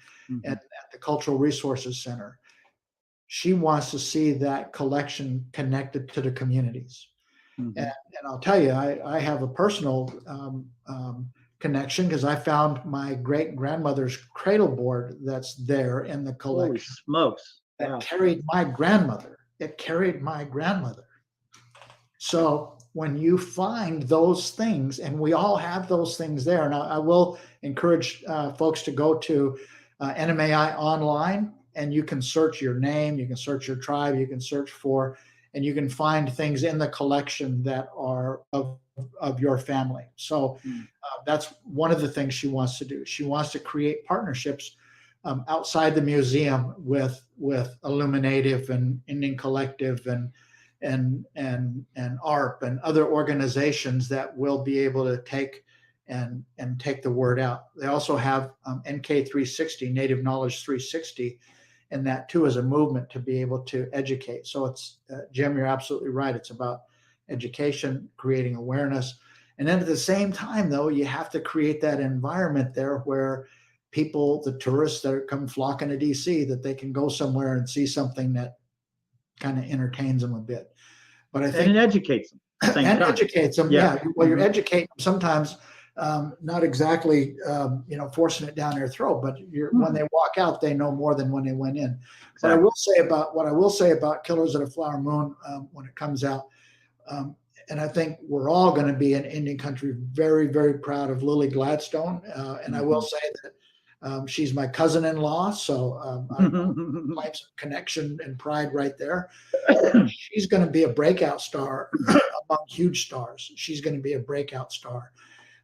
at the Cultural Resources Center. She wants to see that collection connected to the communities. And I'll tell you, I have a personal connection, because I found my great-grandmother's cradle board that's there in the collection. Holy smokes. That carried my grandmother. It carried my grandmother. So when you find those things, and we all have those things there, and I will encourage folks to go to NMAI online, and you can search your name, you can search your tribe, you can search for, and you can find things in the collection that are of your family. So that's one of the things she wants to do. She wants to create partnerships outside the museum with Illuminative and Indian Collective and ARP and other organizations that will be able to take and take the word out. They also have NK 360, Native Knowledge 360, and that too is a movement to be able to educate. So it's, Jim, you're absolutely right. It's about education, creating awareness. And then at the same time, though, you have to create that environment there where people, the tourists that come flocking to DC, that they can go somewhere and see something that kind of entertains them a bit. But I think, and it educates them. Educates them. Yeah. Well, you're educating them sometimes, not exactly, forcing it down their throat, but when they walk out, they know more than when they went in. Exactly. What I will say about Killers of the Flower Moon, when it comes out, and I think we're all going to be in Indian country very, very proud of Lily Gladstone. And I will say that she's my cousin-in-law, so I claim some connection and pride right there. She's going to be a breakout star among huge stars. She's going to be a breakout star.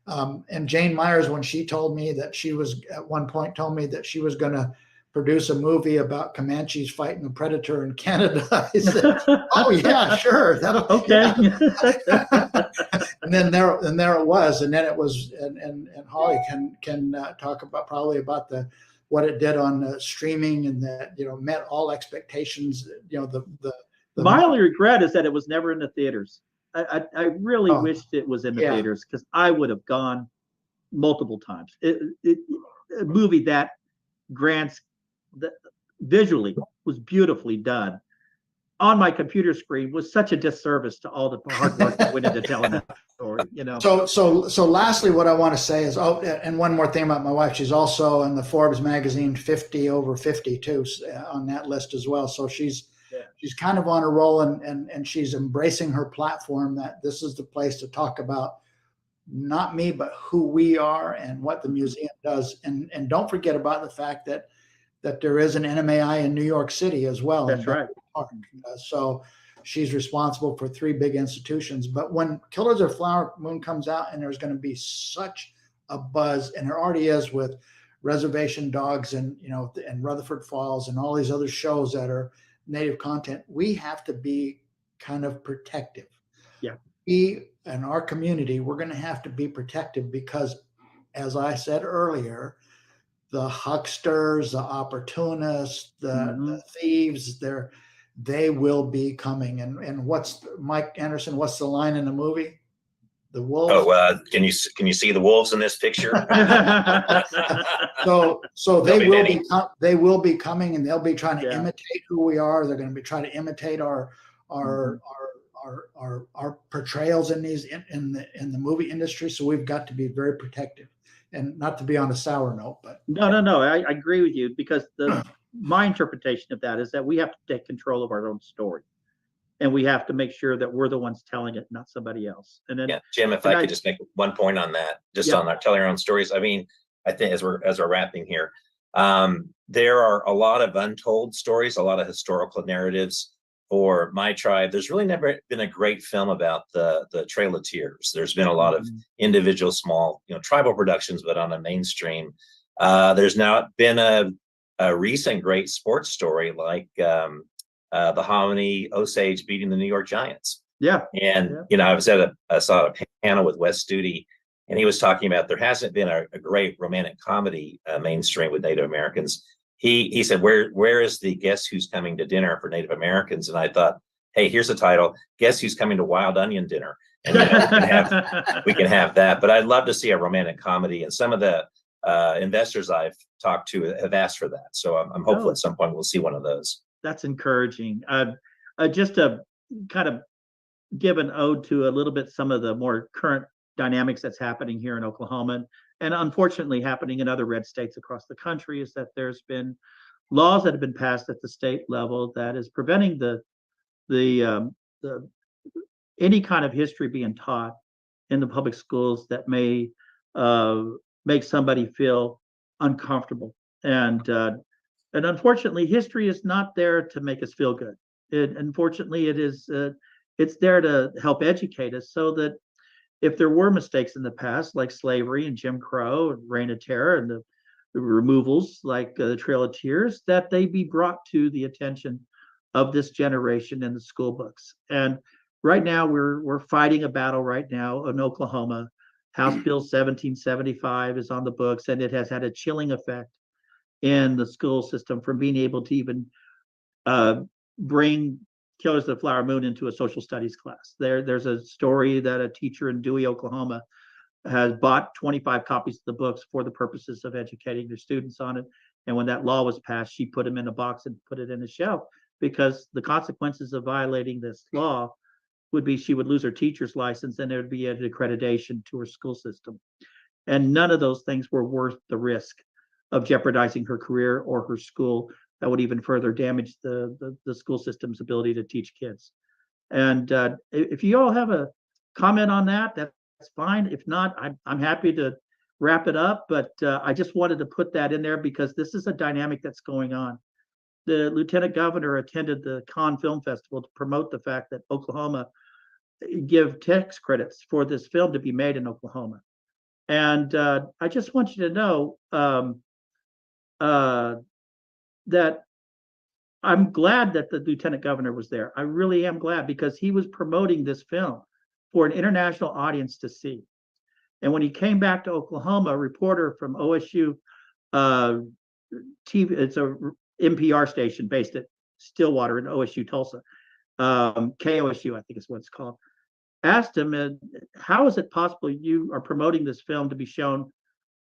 And Jane Myers, when she told me that she was at one point told me that she was going to produce a movie about Comanches fighting a predator in Canada, I said, "Oh yeah, sure, that'll okay." Yeah. and then there it was, and then it was, and Holly can talk about what it did on streaming, and that met all expectations. My only regret is that it was never in the theaters. I really wished it was in the theaters, because I would have gone multiple times. A movie that grants that visually was beautifully done on my computer screen was such a disservice to all the hard work that went into telling that story, you know. So lastly, what I want to say is, oh, and one more thing about my wife, she's also in the Forbes magazine 50 over 50 too, on that list as well. So she's kind of on a roll, and she's embracing her platform, that this is the place to talk about not me, but who we are and what the museum does. And don't forget about the fact that there is an NMAI in New York City as well. That's right. So she's responsible for 3 big institutions. But when Killers of the Flower Moon comes out, and there's going to be such a buzz, and there already is with Reservation Dogs and, you know, and Rutherford Falls and all these other shows that are native content, we have to be kind of protective. Yeah. We and our community, we're going to have to be protective because, as I said earlier, the hucksters, the opportunists, the thieves, they will be coming. And what's Mike Anderson? What's the line in the movie? The wolves. Oh, can you see the wolves in this picture? So they will be coming, and they'll be trying to imitate who we are. They're going to be trying to imitate our portrayals in the movie industry. So we've got to be very protective, and not to be on a sour note, but no, I agree with you, because my interpretation of that is that we have to take control of our own story, and we have to make sure that we're the ones telling it, not somebody else. And then, Jim, if I could just make one point on that, on our telling our own stories. I mean, I think as we're wrapping here, there are a lot of untold stories, a lot of historical narratives for my tribe. There's really never been a great film about the Trail of Tears. There's been a lot of individual small, tribal productions, but on a mainstream. There's now been a recent great sports story like the Hominy Osage beating the New York Giants. Yeah. And, I saw a panel with Wes Studi, and he was talking about there hasn't been a great romantic comedy mainstream with Native Americans. He said, where is the Guess Who's Coming to Dinner for Native Americans? And I thought, hey, here's a title, Guess Who's Coming to Wild Onion Dinner? And we can have that. But I'd love to see a romantic comedy. And some of the investors I've talked to have asked for that. So I'm hopeful at some point we'll see one of those. That's encouraging. Just to kind of give an ode to a little bit some of the more current dynamics that's happening here in Oklahoma, and unfortunately happening in other red states across the country, is that there's been laws that have been passed at the state level that is preventing the any kind of history being taught in the public schools that may make somebody feel uncomfortable. And unfortunately, history is not there to make us feel good. Unfortunately, it's there to help educate us, so that if there were mistakes in the past, like slavery and Jim Crow and Reign of Terror and the removals like the Trail of Tears, that they be brought to the attention of this generation in the school books. And right now we're fighting a battle right now in Oklahoma. House Bill 1775 is on the books, and it has had a chilling effect in the school system from being able to even bring Killers of the Flower Moon into a social studies class. There's a story that a teacher in Dewey, Oklahoma, has bought 25 copies of the books for the purposes of educating their students on it. And when that law was passed, she put them in a box and put it in a shelf, because the consequences of violating this law would be she would lose her teacher's license, and there would be an accreditation to her school system. And none of those things were worth the risk of jeopardizing her career or her school. That would even further damage the school system's ability to teach kids. And if you all have a comment on that, that's fine. If not, I'm happy to wrap it up. But I just wanted to put that in there, because this is a dynamic that's going on. The lieutenant governor attended the Cannes Film Festival to promote the fact that Oklahoma give tax credits for this film to be made in Oklahoma. And I just want you to know that I'm glad that the lieutenant governor was there. I really am glad, because he was promoting this film for an international audience to see. And when he came back to Oklahoma, a reporter from OSU TV, it's a NPR station based at Stillwater in OSU, Tulsa, KOSU, I think is what it's called, asked him, how is it possible you are promoting this film to be shown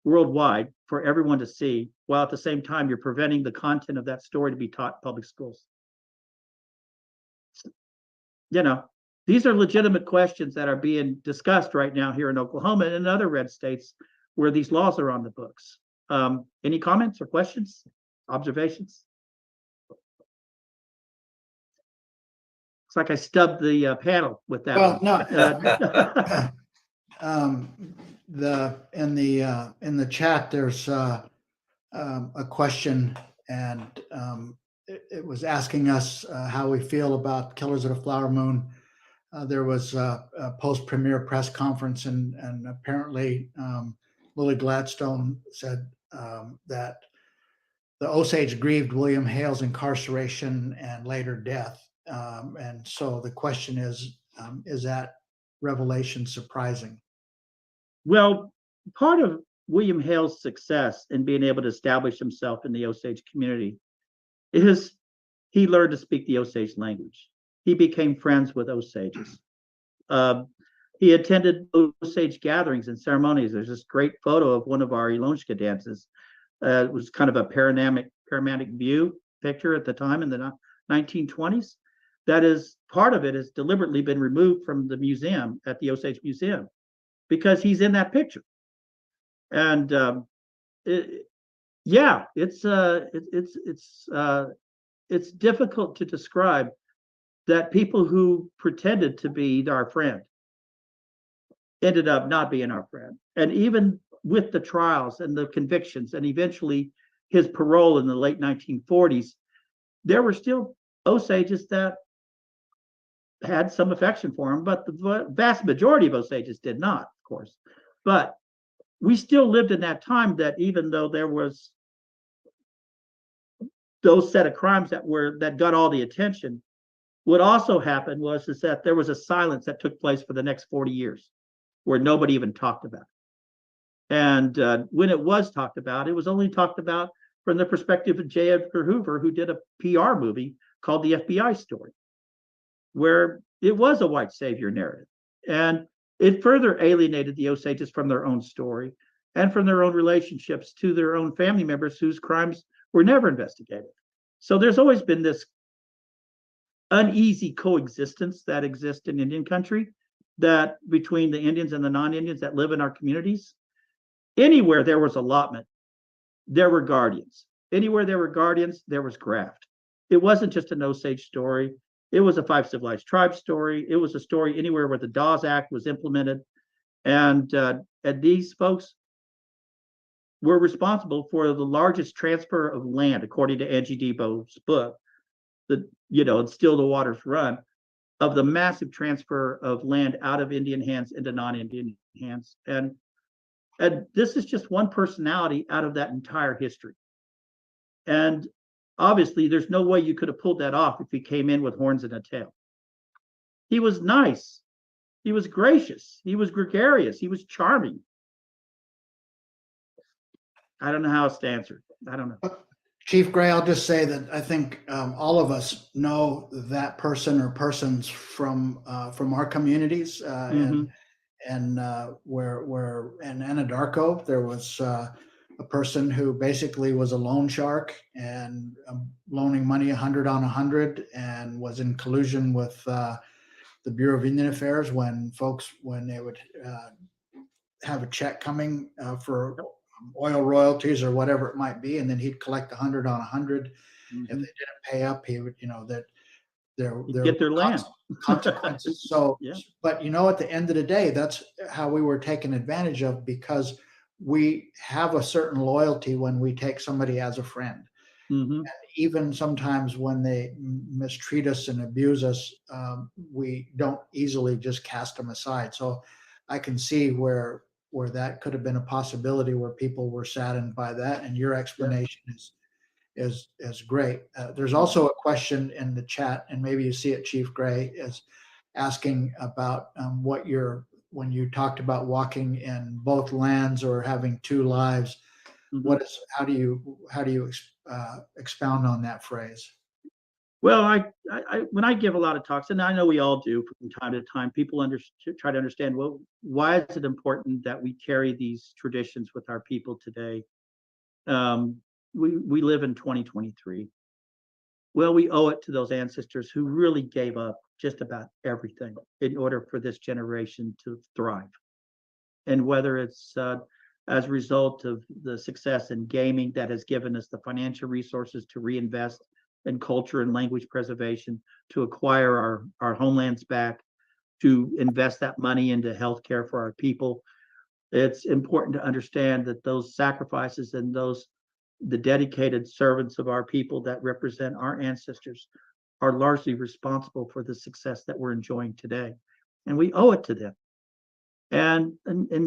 worldwide for everyone to see, while at the same time you're preventing the content of that story to be taught in public schools? These are legitimate questions that are being discussed right now here in Oklahoma and in other red states where these laws are on the books. Any comments or questions, observations? Looks like I stubbed the panel with that. Well, one. no. In the chat, there's a question, and it was asking us how we feel about Killers of the Flower Moon. There was a post-premiere press conference, and apparently Lily Gladstone said that the Osage grieved William Hale's incarceration and later death. And so the question is that revelation surprising? Well, part of William Hale's success in being able to establish himself in the Osage community is he learned to speak the Osage language. He became friends with Osages. He attended Osage gatherings and ceremonies. There's this great photo of one of our Ilonshka dances. It was kind of a panoramic view picture at the time in the 1920s. That is, part of it has deliberately been removed from the museum at the Osage Museum because he's in that picture. And it's difficult to describe that people who pretended to be our friend ended up not being our friend. And even with the trials and the convictions and eventually his parole in the late 1940s, there were still Osages that had some affection for him, but the vast majority of Osages did not, of course. But we still lived in that time that even though there was those set of crimes that got all the attention, what also happened was that there was a silence that took place for the next 40 years where nobody even talked about it. And when it was talked about, it was only talked about from the perspective of J. Edgar Hoover, who did a PR movie called The FBI Story, where it was a white savior narrative. And it further alienated the Osages from their own story and from their own relationships to their own family members whose crimes were never investigated. So there's always been this uneasy coexistence that exists in Indian country, that between the Indians and the non-Indians that live in our communities. Anywhere there was allotment, there were guardians. Anywhere there were guardians, there was graft. It wasn't just an Osage story. It was a Five Civilized Tribes story. It was a story anywhere where the Dawes Act was implemented. And these folks were responsible for the largest transfer of land, according to Angie Debo's book, and Still the Waters Run, of the massive transfer of land out of Indian hands into non-Indian hands. And this is just one personality out of that entire history. And obviously, there's no way you could have pulled that off if he came in with horns and a tail. He was nice. He was gracious. He was gregarious. He was charming. I don't know how else to answer. I don't know. Chief Gray, I'll just say that I think all of us know that person or persons from our communities, and where in Anadarko there was a person who basically was a loan shark and loaning money 100 on 100 and was in collusion with the Bureau of Indian Affairs when they would have a check coming for oil royalties or whatever it might be, and then he'd collect 100 on 100. If they didn't pay up, he would, that there get their land consequences. So, yeah. But at the end of the day, that's how we were taken advantage of, because we have a certain loyalty when we take somebody as a friend. And even sometimes when they mistreat us and abuse us, we don't easily just cast them aside. So I can see where that could have been a possibility, where people were saddened by that. And your explanation is great. There's also a question in the chat, and maybe you see it, Chief Gray, is asking about when you talked about walking in both lands or having two lives. How do you expound on that phrase? Well, when I give a lot of talks, and I know we all do from time to time, people try to understand, well, why is it important that we carry these traditions with our people today? We live in 2023. Well, we owe it to those ancestors who really gave up just about everything in order for this generation to thrive. And whether it's as a result of the success in gaming that has given us the financial resources to reinvest in culture and language preservation, to acquire our homelands back, to invest that money into healthcare for our people. It's important to understand that those sacrifices and the dedicated servants of our people that represent our ancestors are largely responsible for the success that we're enjoying today. And we owe it to them. And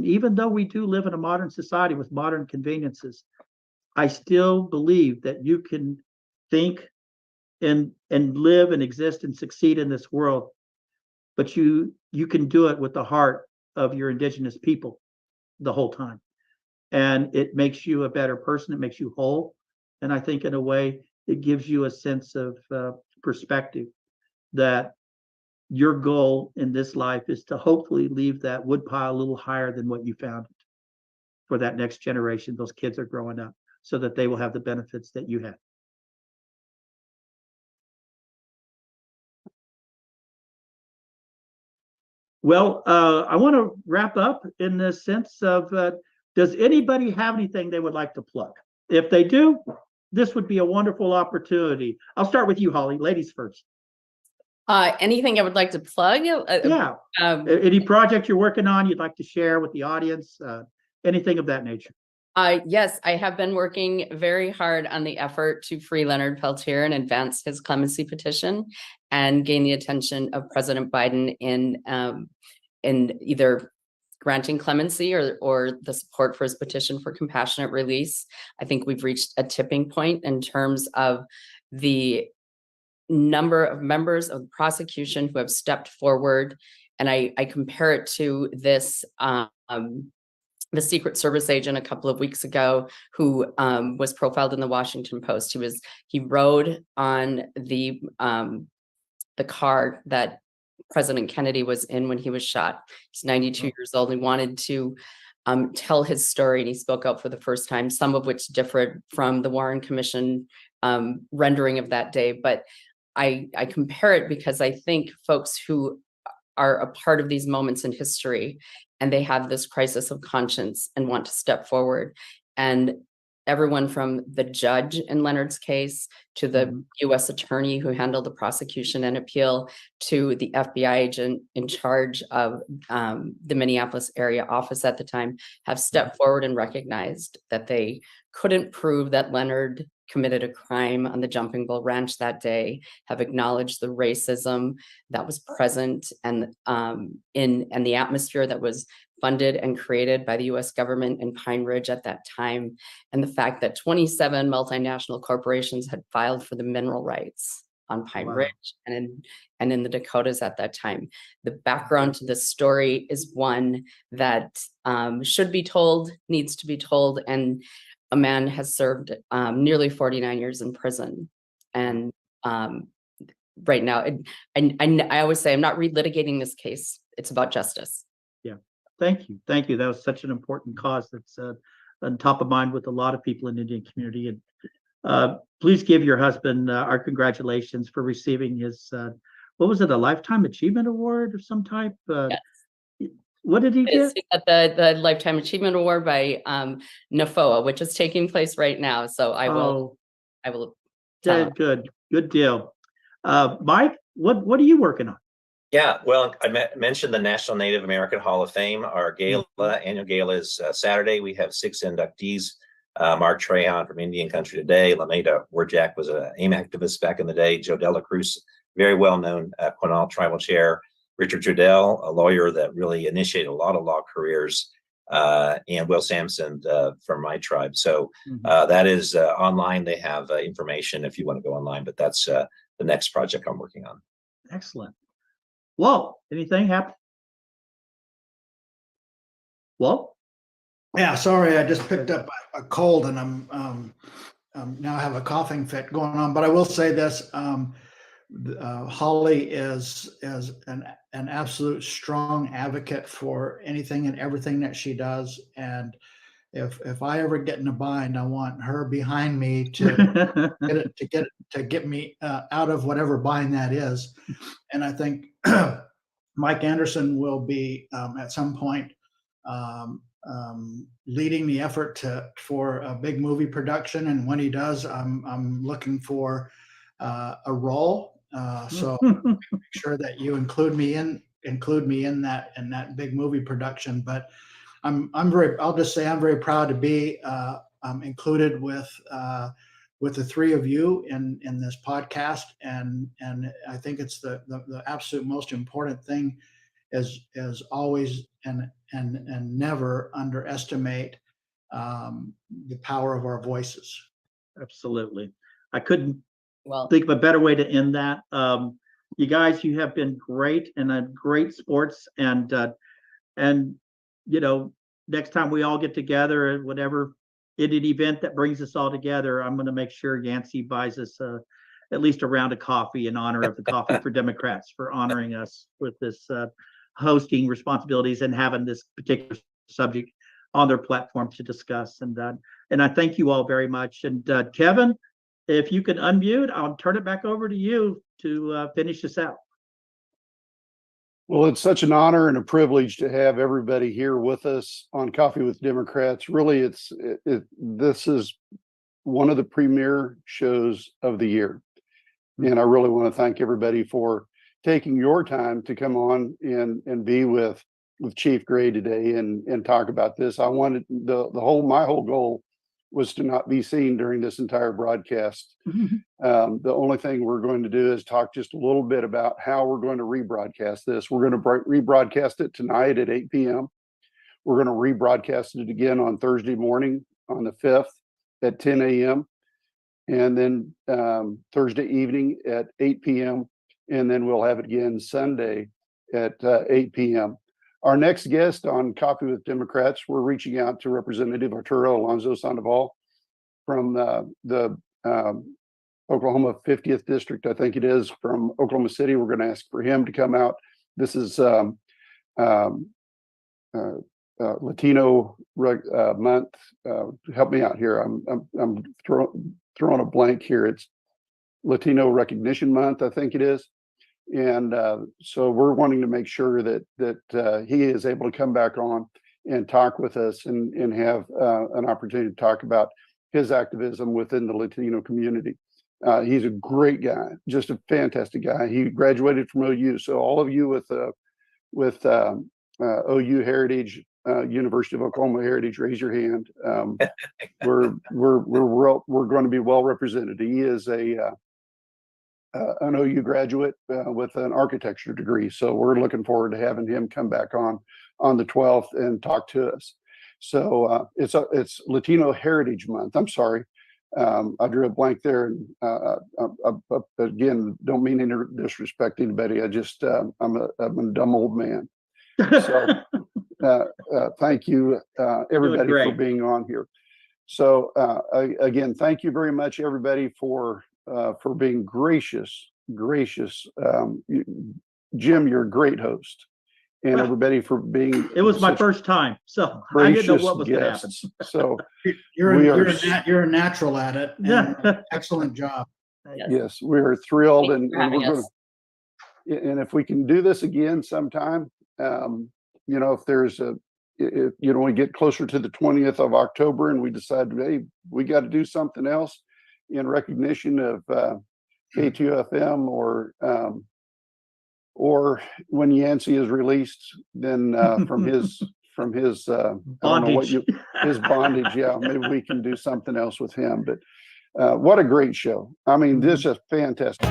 even though we do live in a modern society with modern conveniences, I still believe that you can think and live and exist and succeed in this world, but you can do it with the heart of your indigenous people the whole time. And it makes you a better person. It makes you whole. And I think in a way, it gives you a sense of perspective that your goal in this life is to hopefully leave that woodpile a little higher than what you found it for that next generation. Those kids are growing up so that they will have the benefits that you had. Well, I want to wrap up in the sense of, does anybody have anything they would like to plug? If they do, this would be a wonderful opportunity. I'll start with you, Holly. Ladies first. Anything I would like to plug? Yeah. Any project you're working on you'd like to share with the audience? Anything of that nature? Yes, I have been working very hard on the effort to free Leonard Peltier and advance his clemency petition and gain the attention of President Biden in either granting clemency or the support for his petition for compassionate release. I think we've reached a tipping point in terms of the number of members of the prosecution who have stepped forward. And I compare it to this, the Secret Service agent a couple of weeks ago who was profiled in the Washington Post. He rode on the car that President Kennedy was in when he was shot. He's 92 years old. He wanted to tell his story, and he spoke out for the first time, some of which differed from the Warren Commission rendering of that day. But I compare it because I think folks who are a part of these moments in history and they have this crisis of conscience and want to step forward, and everyone from the judge in Leonard's case to the U.S. attorney who handled the prosecution and appeal to the FBI agent in charge of the Minneapolis area office at the time have stepped forward and recognized that they couldn't prove that Leonard committed a crime on the Jumping Bull Ranch that day, have acknowledged the racism that was present and the atmosphere that was funded and created by the US government in Pine Ridge at that time, and the fact that 27 multinational corporations had filed for the mineral rights on Pine Ridge and in the Dakotas at that time. The background to this story is one that should be told, needs to be told, and a man has served nearly 49 years in prison. And right now, I always say I'm not relitigating this case. It's about justice. Yeah, thank you. Thank you. That was such an important cause that's on top of mind with a lot of people in the Indian community. And please give your husband our congratulations for receiving his, what was it, a Lifetime Achievement Award of some type? Yes. What did he get? He got the Lifetime Achievement Award by NFOA, which is taking place right now. So I will tell him. Good deal. Mike, what are you working on? Yeah, well, I mentioned the National Native American Hall of Fame. Our gala, annual gala is Saturday. We have 6 inductees. Mark Trahan from Indian Country Today. Lameda Warjack was an AIM activist back in the day. Joe Dela Cruz, very well-known Quinault Tribal Chair. Richard Trudell, a lawyer that really initiated a lot of law careers, and Will Sampson from my tribe. So that is online. They have information if you want to go online, but that's the next project I'm working on. Excellent. Walt, anything happen? Walt? Yeah, sorry, I just picked up a cold and I'm now have a coughing fit going on. But I will say this: Holly is an absolute strong advocate for anything and everything that she does. And if I ever get in a bind, I want her behind me to get me out of whatever bind that is. And I think Mike Anderson will be at some point leading the effort for a big movie production. And when he does, I'm looking for a role. So make sure that you include me in that big movie production. But I'll just say I'm very proud to be included with the three of you in this podcast. And I think it's the absolute most important thing is always and never underestimate the power of our voices. Absolutely. I couldn't Well, think of a better way to end that. You guys, you have been great and great sports, and next time we all get together at whatever at an event that brings us all together, I'm going to make sure Yancey buys us at least a round of coffee in honor of the Coffee for Democrats for honoring us with this hosting responsibilities and having this particular subject on their platform to discuss. And I thank you all very much. And Kevin, if you can unmute, I'll turn it back over to you to finish this out. Well, it's such an honor and a privilege to have everybody here with us on Coffee with Democrats. Really, this is one of the premier shows of the year. And I really want to thank everybody for taking your time to come on and be with Chief Gray today and talk about this. I wanted my whole goal was to not be seen during this entire broadcast. The only thing we're going to do is talk just a little bit about how we're going to rebroadcast this. We're going to rebroadcast it tonight at 8 p.m. We're going to rebroadcast it again on Thursday morning on the 5th at 10 a.m. and then Thursday evening at 8 p.m. and then we'll have it again Sunday at 8 p.m. Our next guest on Coffee with Democrats, we're reaching out to Representative Arturo Alonso Sandoval from the Oklahoma 50th District, I think it is, from Oklahoma City. We're going to ask for him to come out. This is Latino month. Help me out here. I'm throwing a blank here. It's Latino Recognition Month, I think it is. And so we're wanting to make sure that he is able to come back on and talk with us and have an opportunity to talk about his activism within the Latino community. He's a great guy, just a fantastic guy. He graduated from OU. So all of you with OU Heritage, University of Oklahoma Heritage, raise your hand. We're going to be well represented. He is an OU graduate with an architecture degree. So we're looking forward to having him come back on the 12th and talk to us. So it's Latino Heritage Month. I'm sorry. I drew a blank there. And again, don't mean any disrespect to anybody. I just, I'm a dumb old man. So thank you, everybody, for being on here. So again, thank you very much, everybody, for being gracious. Jim, you're a great host, and everybody for being. It was my first time, so I didn't know what was going to happen. So you're a natural at it. Yeah, excellent job. Yes, we're thrilled, and we're going to. And if we can do this again sometime, if there's if we get closer to the 20th of October and we decide, hey, we got to do something else in recognition of K2FM or when Yancey is released, then from his bondage. I don't know his bondage. Yeah, maybe we can do something else with him. But what a great show. I mean, this is fantastic.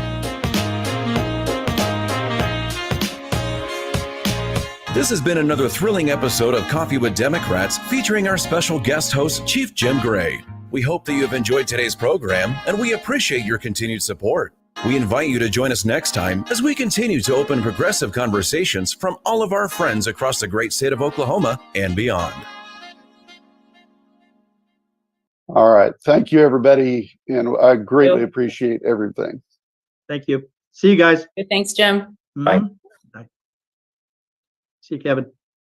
This has been another thrilling episode of Coffee with Democrats featuring our special guest host, Chief Jim Gray. We hope that you have enjoyed today's program, and we appreciate your continued support. We invite you to join us next time as we continue to open progressive conversations from all of our friends across the great state of Oklahoma and beyond. All right. Thank you, everybody. And I greatly appreciate everything. Thank you. See you guys. Thanks, Jim. Bye. Bye. See you, Kevin.